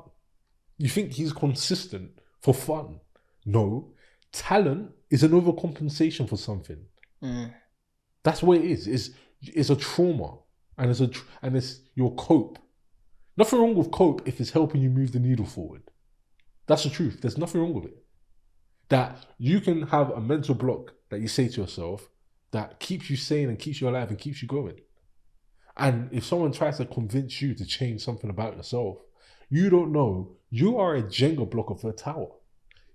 [SPEAKER 2] You think he's consistent for fun. No, talent is an overcompensation for something. That's what it is. It's a trauma, and it's your cope. Nothing wrong with cope if it's helping you move the needle forward. That's the truth. There's nothing wrong with it. That you can have a mental block that you say to yourself that keeps you sane and keeps you alive and keeps you going. And if someone tries to convince you to change something about yourself, you don't know. You are a Jenga block of a tower.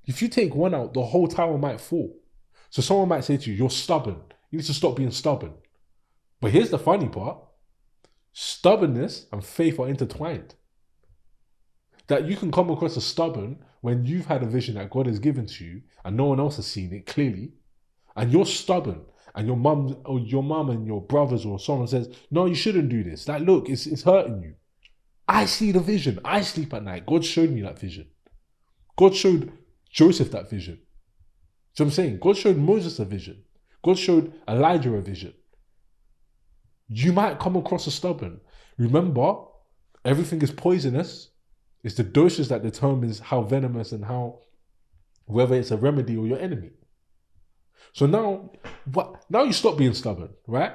[SPEAKER 2] If you take one out, the whole tower might fall. So someone might say to you, you're stubborn. You need to stop being stubborn. But here's the funny part. Stubbornness and faith are intertwined. That you can come across as stubborn when you've had a vision that God has given to you and no one else has seen it clearly, and you're stubborn, and your mum and your brothers or someone says, no, you shouldn't do this. Like, look, it's hurting you. I see the vision. I sleep at night. God showed me that vision. God showed Joseph that vision. So I'm saying, God showed Moses a vision. God showed Elijah a vision. You might come across as stubborn. Remember, everything is poisonous. It's the dosage that determines how venomous and how, whether it's a remedy or your enemy. So now you stop being stubborn, right?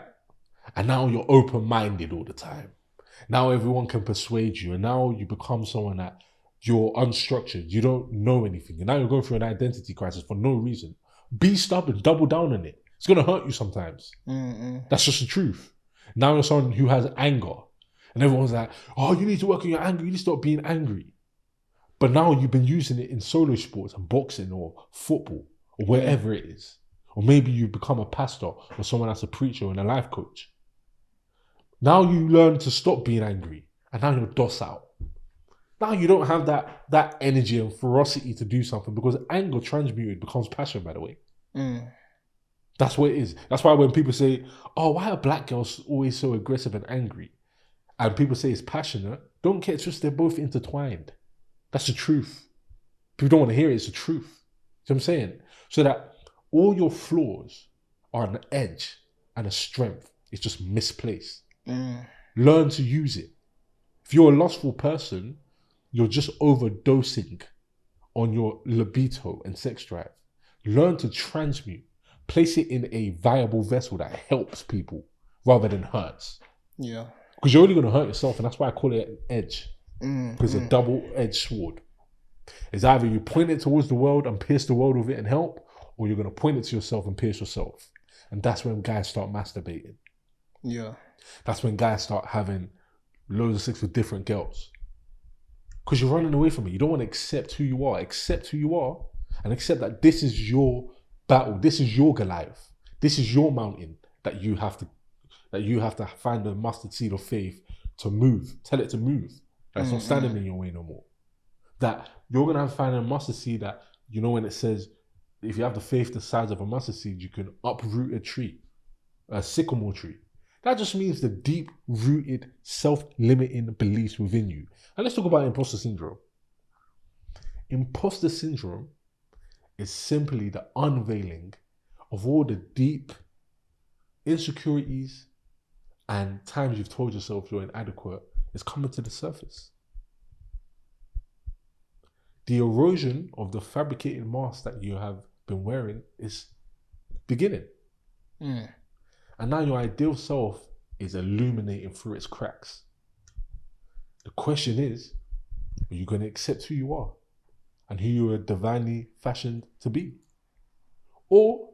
[SPEAKER 2] And now you're open-minded all the time. Now everyone can persuade you, and now you become someone that you're unstructured. You don't know anything. And now you're going through an identity crisis for no reason. Be stubborn. Double down on it. It's going to hurt you sometimes. That's just the truth. Now you're someone who has anger. And everyone's like, oh, you need to work on your anger. You need to stop being angry. But now you've been using it in solo sports and boxing or football or wherever it is. Or maybe you become a pastor or someone that's a preacher and a life coach. Now you learn to stop being angry. And now you're docile. Now you don't have that energy and ferocity to do something, because anger transmuted becomes passion, by the way. That's what it is. That's why when people say, oh, why are black girls always so aggressive and angry? And people say it's passionate. Don't get it twisted, they're both intertwined. That's the truth. People don't want to hear it. It's the truth. You know what I'm saying? So that all your flaws are an edge and a strength. It's just misplaced. Learn to use it. If you're a lustful person, you're just overdosing on your libido and sex drive. Learn to transmute. Place it in a viable vessel that helps people rather than hurts.
[SPEAKER 1] Yeah.
[SPEAKER 2] Because you're only going to hurt yourself, and that's why I call it an edge. Because it's a double-edged sword. It's either you point it towards the world and pierce the world with it and help, or you're going to point it to yourself and pierce yourself. And that's when guys start masturbating.
[SPEAKER 1] Yeah.
[SPEAKER 2] That's when guys start having loads of sex with different girls. Because you're running away from it. You don't want to accept who you are. Accept who you are and accept that this is your battle. This is your Goliath. This is your mountain that you have to find the mustard seed of faith to move. Tell it to move. That it's not standing in your way no more. That you're going to have to find a mustard seed that, you know, when it says, if you have the faith the size of a mustard seed, you can uproot a tree, a sycamore tree. That just means the deep-rooted, self-limiting beliefs within you. And let's talk about imposter syndrome. Imposter syndrome is simply the unveiling of all the deep insecurities and times you've told yourself you're inadequate is coming to the surface. The erosion of the fabricated mask that you have been wearing is beginning. And now your ideal self is illuminating through its cracks. The question is, are you going to accept who you are and who you are divinely fashioned to be? Or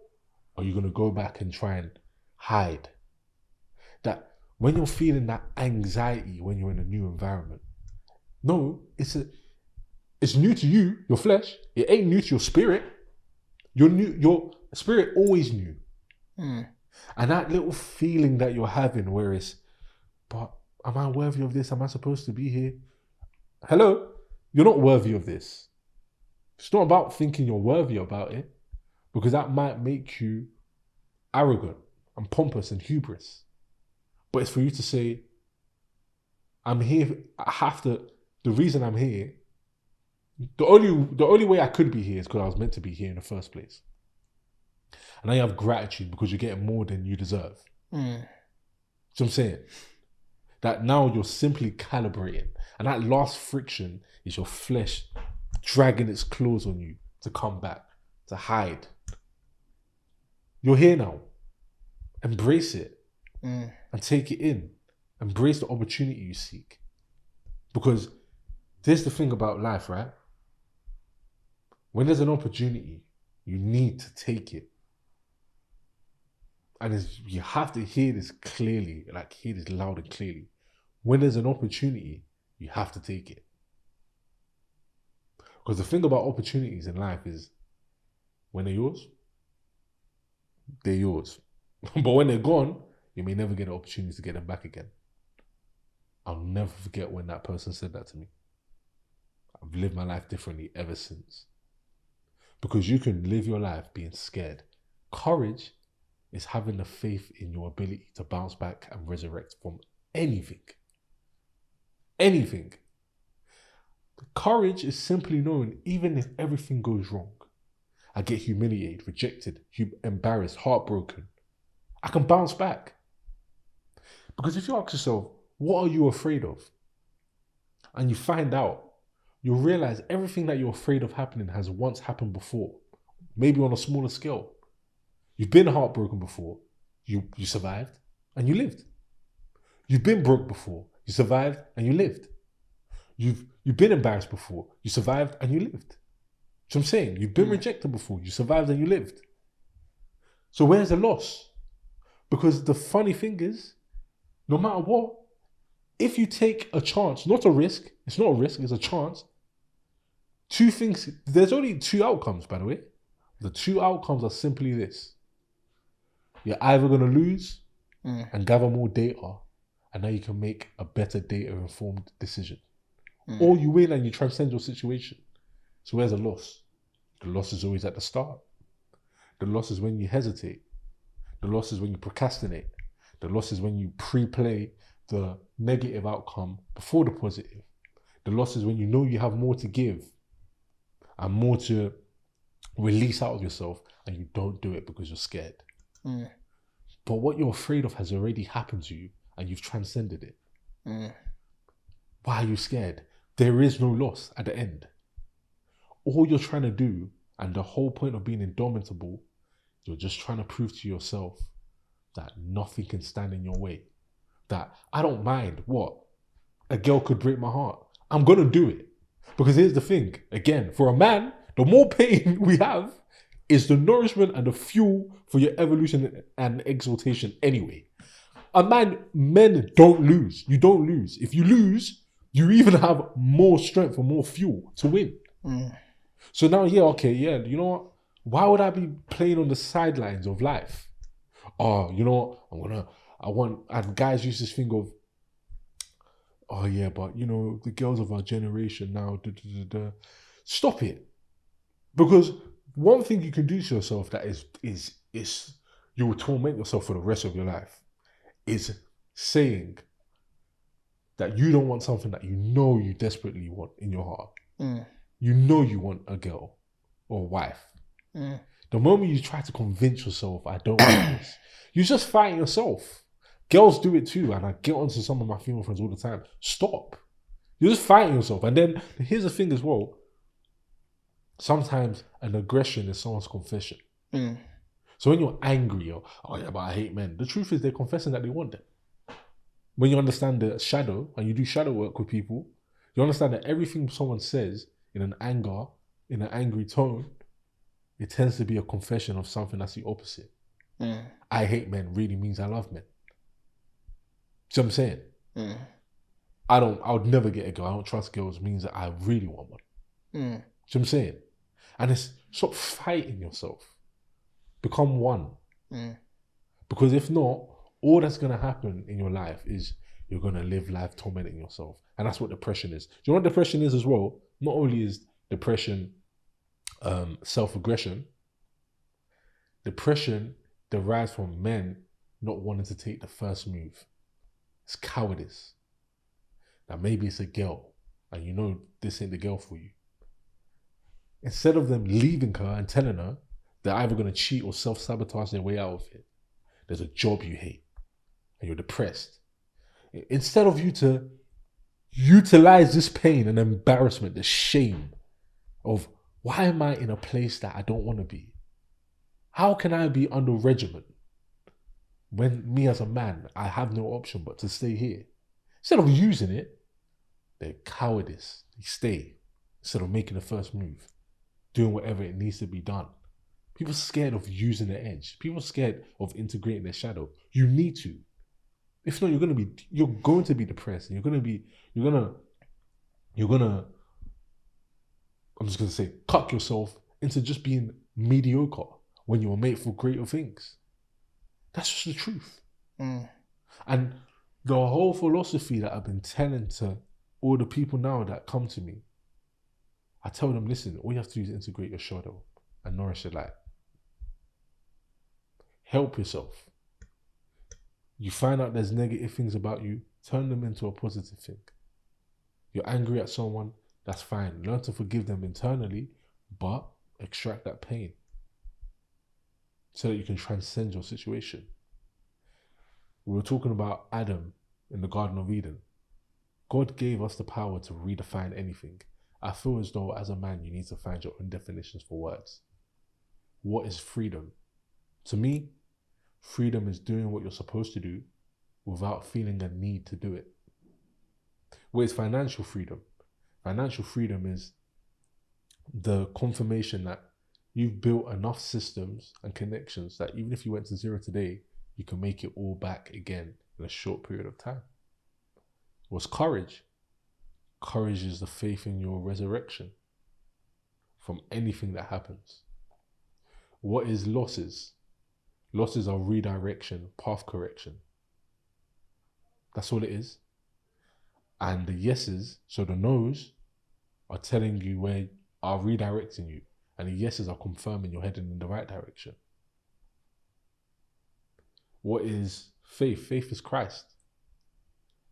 [SPEAKER 2] are you going to go back and try and hide? That when you're feeling that anxiety when you're in a new environment, no, it's new to you, your flesh. It ain't new to your spirit. Your spirit always knew. And that little feeling that you're having where it's, but am I worthy of this? Am I supposed to be here? Hello? You're not worthy of this. It's not about thinking you're worthy about it, because that might make you arrogant and pompous and hubris. But it's for you to say, I'm here, the reason I'm here, the only way I could be here is because I was meant to be here in the first place. And now you have gratitude because you're getting more than you deserve. So I'm saying that now you're simply calibrating. And that last friction is your flesh dragging its claws on you to come back, to hide. You're here now. Embrace it and take it in. Embrace the opportunity you seek. Because there's the thing about life, right? When there's an opportunity, you need to take it. And you have to hear this clearly, like hear this loud and clearly. When there's an opportunity, you have to take it. Because the thing about opportunities in life is, when they're yours, they're yours. But when they're gone, you may never get an opportunity to get them back again. I'll never forget when that person said that to me. I've lived my life differently ever since. Because you can live your life being scared. Courage is having the faith in your ability to bounce back and resurrect from anything. Anything. Courage is simply knowing, even if everything goes wrong, I get humiliated, rejected, embarrassed, heartbroken, I can bounce back. Because if you ask yourself, what are you afraid of? And you find out, you'll realize everything that you're afraid of happening has once happened before, maybe on a smaller scale. You've been heartbroken before, you survived and you lived. You've been broke before, you survived and you lived. You've been embarrassed before, you survived and you lived. So I'm saying, you've been rejected before, you survived and you lived. So where's the loss? Because the funny thing is, no matter what, if you take a chance, not a risk, it's not a risk, it's a chance. Two things, there's only two outcomes, by the way. The two outcomes are simply this. You're either going to lose and gather more data, and now you can make a better data-informed decision. Or you win and you transcend your situation. So where's the loss? The loss is always at the start. The loss is when you hesitate. The loss is when you procrastinate. The loss is when you pre-play the negative outcome before the positive. The loss is when you know you have more to give and more to release out of yourself, and you don't do it because you're scared. But what you're afraid of has already happened to you, and you've transcended it. Why are you scared? There is no loss at the end. All you're trying to do, and the whole point of being indomitable, you're just trying to prove to yourself that nothing can stand in your way. That I don't mind what a girl could break my heart. I'm going to do it. Because here's the thing. Again, for a man, the more pain we have is the nourishment and the fuel for your evolution and exaltation anyway. Men don't lose. You don't lose. If you lose, you even have more strength or more fuel to win. So now, you know what? Why would I be playing on the sidelines of life? Oh, you know what? And guys use this thing of, oh yeah, but you know, the girls of our generation now, Stop it. Because one thing you can do to yourself that is you will torment yourself for the rest of your life is saying that you don't want something that you know you desperately want in your heart. You know you want a girl or a wife. The moment you try to convince yourself, I don't want this, you're just fighting yourself. Girls do it too, and I get onto some of my female friends all the time. Stop. You're just fighting yourself. And then here's the thing as well. Sometimes an aggression is someone's confession. So when you're angry, or, oh yeah, but I hate men, the truth is they're confessing that they want them. When you understand the shadow, and you do shadow work with people, you understand that everything someone says in an angry tone, it tends to be a confession of something that's the opposite. I hate men really means I love men. See what I'm saying? I would never get a girl. I don't trust girls means that I really want one. See what I'm saying? And it's stop fighting yourself. Become one. Because if not, all that's going to happen in your life is you're going to live life tormenting yourself. And that's what depression is. Do you know what depression is as well? Not only is depression self-aggression, depression derives from men not wanting to take the first move. It's cowardice. Now maybe it's a girl and you know this ain't the girl for you. Instead of them leaving her and telling her they're either going to cheat or self-sabotage their way out of it, there's a job you hate and you're depressed. Instead of you to utilize this pain and embarrassment, the shame of why am I in a place that I don't want to be? How can I be under regimen when me as a man, I have no option but to stay here? Instead of using it, they're cowardice. They stay instead of making the first move, doing whatever it needs to be done. People are scared of using the edge. People are scared of integrating their shadow. You need to. If not, you're going to be depressed. And I'm just going to say, cut yourself into just being mediocre when you were made for greater things. That's just the truth. And the whole philosophy that I've been telling to all the people now that come to me, I tell them, listen, all you have to do is integrate your shadow and nourish the light. Help yourself. You find out there's negative things about you, turn them into a positive thing. You're angry at someone, that's fine. Learn to forgive them internally, but extract that pain so that you can transcend your situation. We were talking about Adam in the Garden of Eden. God gave us the power to redefine anything. I feel as though as a man, you need to find your own definitions for words. What is freedom? To me, freedom is doing what you're supposed to do without feeling a need to do it. What is financial freedom? Financial freedom is the confirmation that you've built enough systems and connections that even if you went to zero today, you can make it all back again in a short period of time. What's courage? Courage is the faith in your resurrection from anything that happens. What is losses? Losses are redirection, path correction. That's all it is. And the yeses, so the no's, are telling you are redirecting you. And the yeses are confirming you're heading in the right direction. What is faith? Faith is Christ.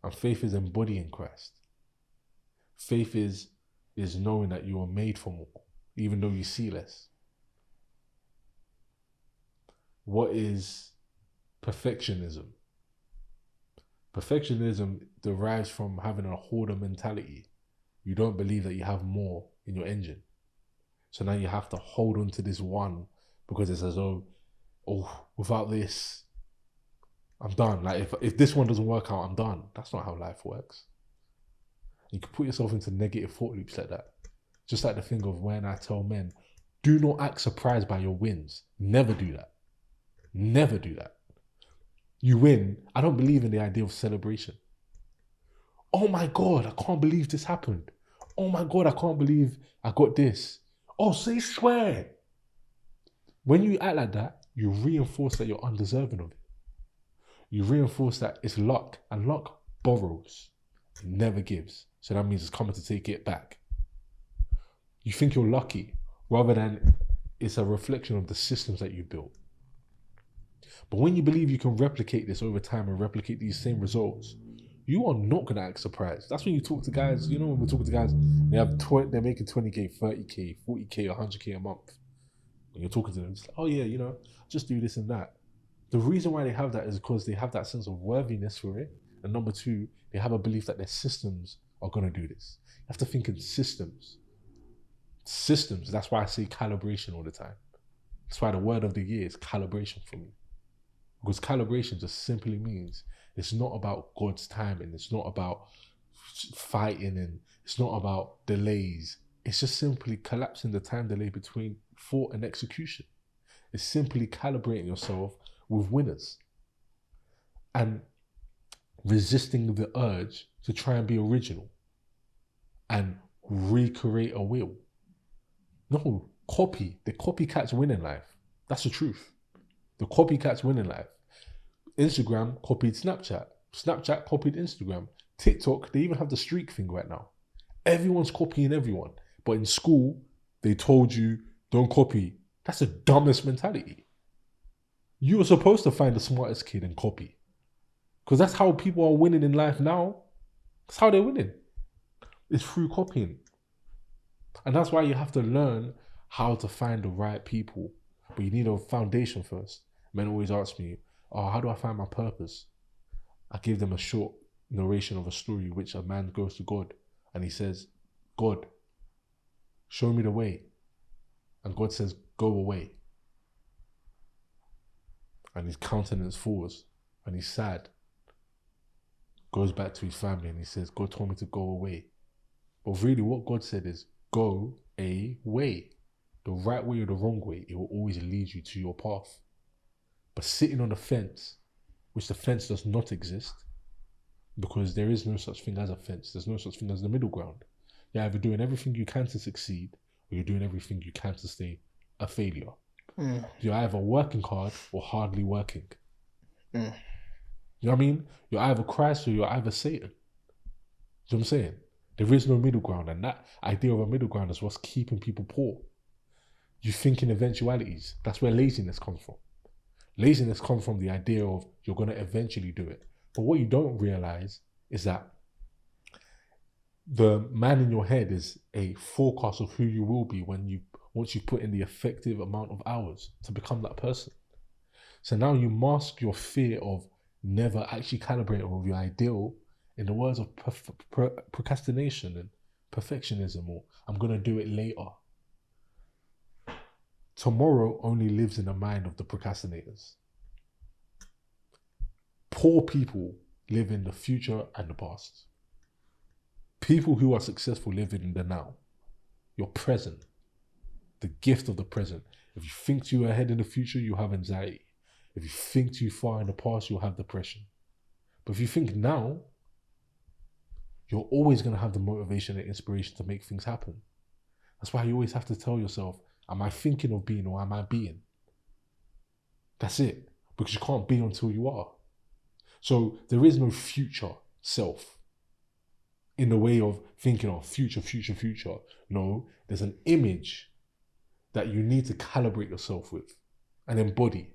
[SPEAKER 2] And faith is embodying Christ. Faith is knowing that you are made for more. even though you see less? What is perfectionism? Perfectionism derives from having a hoarder mentality. You don't believe that you have more in your engine. So now you have to hold on to this one because it's as though, oh, without this, I'm done. Like if this one doesn't work out, I'm done. That's not how life works. You can put yourself into negative thought loops like that. Just like the thing of when I tell men, do not act surprised by your wins. Never do that. Never do that. You win. I don't believe in the idea of celebration. Oh my God, I can't believe this happened. Oh my God, I can't believe I got this. Oh, say swear. When you act like that, you reinforce that you're undeserving of it. You reinforce that it's luck, and luck borrows, never gives. So that means it's coming to take it back. You think you're lucky rather than it's a reflection of the systems that you built. But when you believe you can replicate this over time and replicate these same results, you are not going to act surprised. That's when you talk to guys, you know, when we talk to guys, they're making 20K, 30K, 40K, 100K a month. When you're talking to them, it's like, oh yeah, you know, just do this and that. The reason why they have that is because they have that sense of worthiness for it. And number two, they have a belief that their systems are going to do this. You have to think in systems. Systems, that's why I say calibration all the time. That's why the word of the year is calibration for me. Because calibration just simply means it's not about God's timing. It's not about fighting, and it's not about delays. It's just simply collapsing the time delay between thought and execution. It's simply calibrating yourself with winners and resisting the urge to try and be original and recreate a wheel. No, copy. The copycats win in life. That's the truth. The copycats win in life. Instagram copied Snapchat. Snapchat copied Instagram. TikTok, they even have the streak thing right now. Everyone's copying everyone. But in school, they told you, don't copy. That's the dumbest mentality. You were supposed to find the smartest kid and copy. Because that's how people are winning in life now. That's how they're winning. It's through copying. And that's why you have to learn how to find the right people. But you need a foundation first. Men always ask me, oh, how do I find my purpose? I give them a short narration of a story which a man goes to God and he says, God, show me the way. And God says, go away. And his countenance falls and he's sad. Goes back to his family and he says, God told me to go away. But really what God said is, go away. The right way or the wrong way, it will always lead you to your path. But sitting on the fence, which the fence does not exist, because there is no such thing as a fence, there's no such thing as the middle ground. You're either doing everything you can to succeed, or you're doing everything you can to stay a failure. You're either working hard or hardly working. You know what I mean? You're either Christ or you're either Satan. You know what I'm saying? There is no middle ground, and that idea of a middle ground is what's keeping people poor. You think in eventualities. That's where laziness comes from. Laziness comes from the idea of you're going to eventually do it. But what you don't realize is that the man in your head is a forecast of who you will be once you put in the effective amount of hours to become that person. So now you mask your fear of never actually calibrating with your ideal in the words of procrastination and perfectionism, or I'm going to do it later. Tomorrow only lives in the mind of the procrastinators. Poor people live in the future and the past. People who are successful live in the now. Your present. The gift of the present. If you think too ahead in the future, you have anxiety. If you think too far in the past, you'll have depression. But if you think now, you're always going to have the motivation and inspiration to make things happen. That's why you always have to tell yourself, am I thinking of being or am I being? That's it. Because you can't be until you are. So there is no future self in the way of thinking of future. No, there's an image that you need to calibrate yourself with and embody.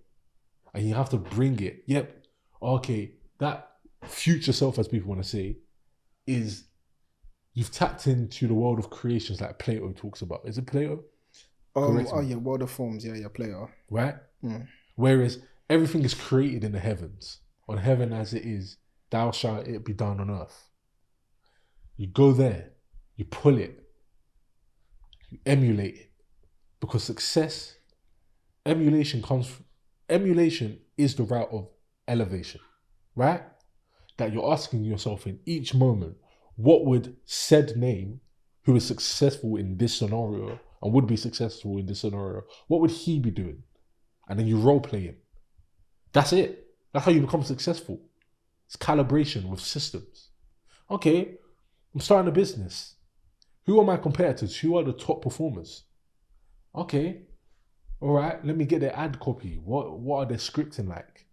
[SPEAKER 2] And you have to bring it. Yep. Okay. That future self, as people want to say, is you've tapped into the world of creations like Plato talks about. Is it Plato? Correct
[SPEAKER 1] Oh
[SPEAKER 2] me.
[SPEAKER 1] yeah, World of Forms. Yeah, yeah, player.
[SPEAKER 2] Right?
[SPEAKER 1] Mm.
[SPEAKER 2] Whereas everything is created in the heavens. On heaven as it is, thou shalt it be done on earth. You go there, you pull it, you emulate it. Because success, emulation is the route of elevation, right? That you're asking yourself in each moment, what would said name, who is successful in this scenario and would be successful in this scenario, what would he be doing? And then you role play him. That's it. That's how you become successful. It's calibration with systems. Okay, I'm starting a business. Who are my competitors? Who are the top performers? Okay, all right, let me get their ad copy. What are their scripting like?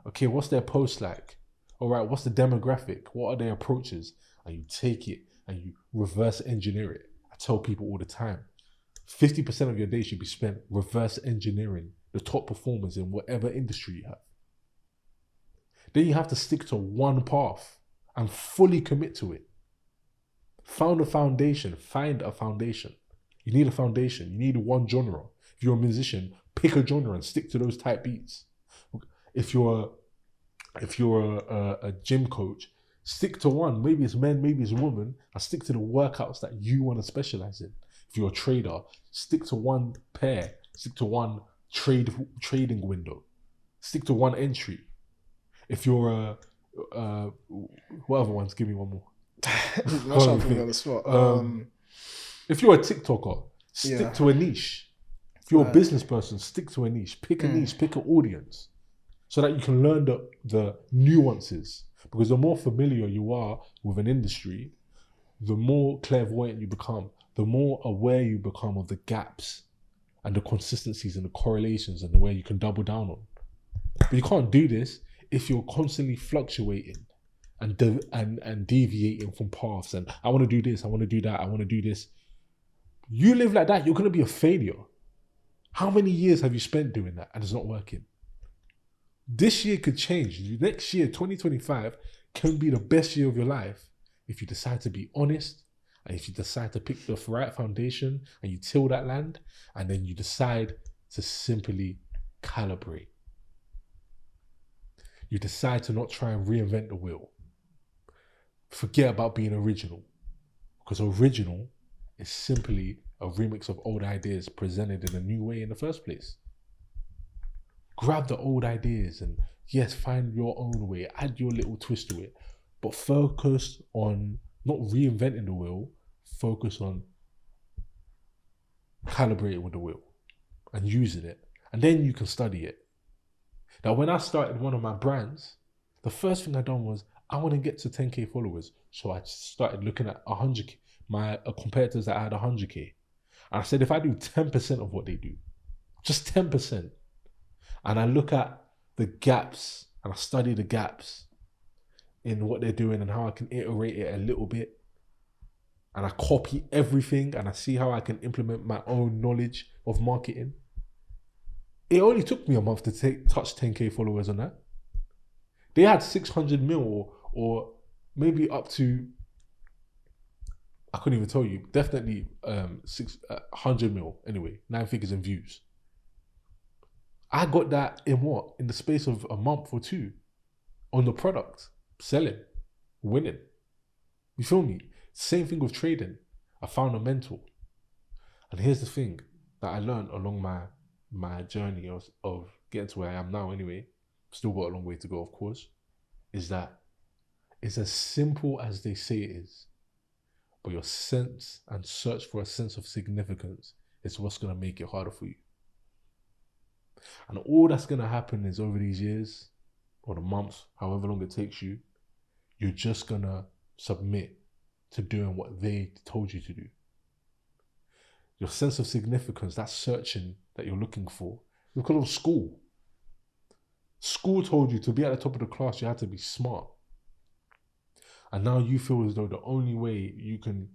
[SPEAKER 2] Okay, what's their post like? All right, what's the demographic? What are their approaches? And you take it and you reverse engineer it. I tell people all the time, 50% of your day should be spent reverse engineering the top performers in whatever industry you have. Then you have to stick to one path and fully commit to it. Find a foundation. You need a foundation. You need one genre. If you're a musician, pick a genre and stick to those type beats. If you're a gym coach, stick to one. Maybe it's men, maybe it's women, and stick to the workouts that you want to specialize in. If you're a trader, stick to one pair. Stick to one trading window. Stick to one entry. If you're what other ones? Give me one more.
[SPEAKER 1] Not sure I'm on the spot.
[SPEAKER 2] If you're a TikToker, stick to a niche. If you're a business person, stick to a niche. Pick a niche, pick an audience, so that you can learn the nuances. Because the more familiar you are with an industry, the more clairvoyant you become, the more aware you become of the gaps and the consistencies and the correlations and the way you can double down on. But you can't do this if you're constantly fluctuating and deviating from paths. And I want to do this, I want to do that, I want to do this. You live like that, you're going to be a failure. How many years have you spent doing that and it's not working? This year could change. Next year, 2025, can be the best year of your life if you decide to be honest and if you decide to pick the right foundation and you till that land and then you decide to simply calibrate. You decide to not try and reinvent the wheel. Forget about being original, because original is simply a remix of old ideas presented in a new way in the first place. Grab the old ideas and yes, find your own way, add your little twist to it, but focus on not reinventing the wheel, focus on calibrating with the wheel and using it. And then you can study it. Now, when I started one of my brands, the first thing I done was I want to get to 10K followers. So I started looking at 100K, my competitors that had 100K. And I said, if I do 10% of what they do, just 10%, and I look at the gaps and I study the gaps in what they're doing and how I can iterate it a little bit, and I copy everything and I see how I can implement my own knowledge of marketing. It only took me a month to touch 10K followers on that. They had 600 mil or maybe up to, I couldn't even tell you, definitely 600 mil anyway, 9 figures in views. I got that in what? In the space of a month or two on the product, selling, winning. You feel me? Same thing with trading. I found a mentor. And here's the thing that I learned along my journey of getting to where I am now anyway, still got a long way to go of course, is that it's as simple as they say it is, but your sense and search for a sense of significance is what's going to make it harder for you. And all that's going to happen is over these years or the months, however long it takes you, you're just going to submit to doing what they told you to do. Your sense of significance, that searching that you're looking for, because of school. School told you to be at the top of the class, you had to be smart. And now you feel as though the only way you can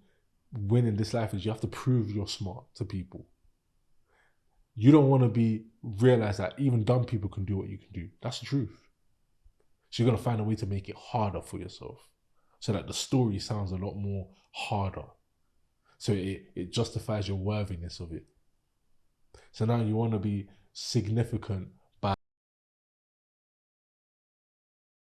[SPEAKER 2] win in this life is you have to prove you're smart to people. You don't want to realize that even dumb people can do what you can do. That's the truth. So you're going to find a way to make it harder for yourself so that the story sounds a lot more harder. So it justifies your worthiness of it. So now you want to be significant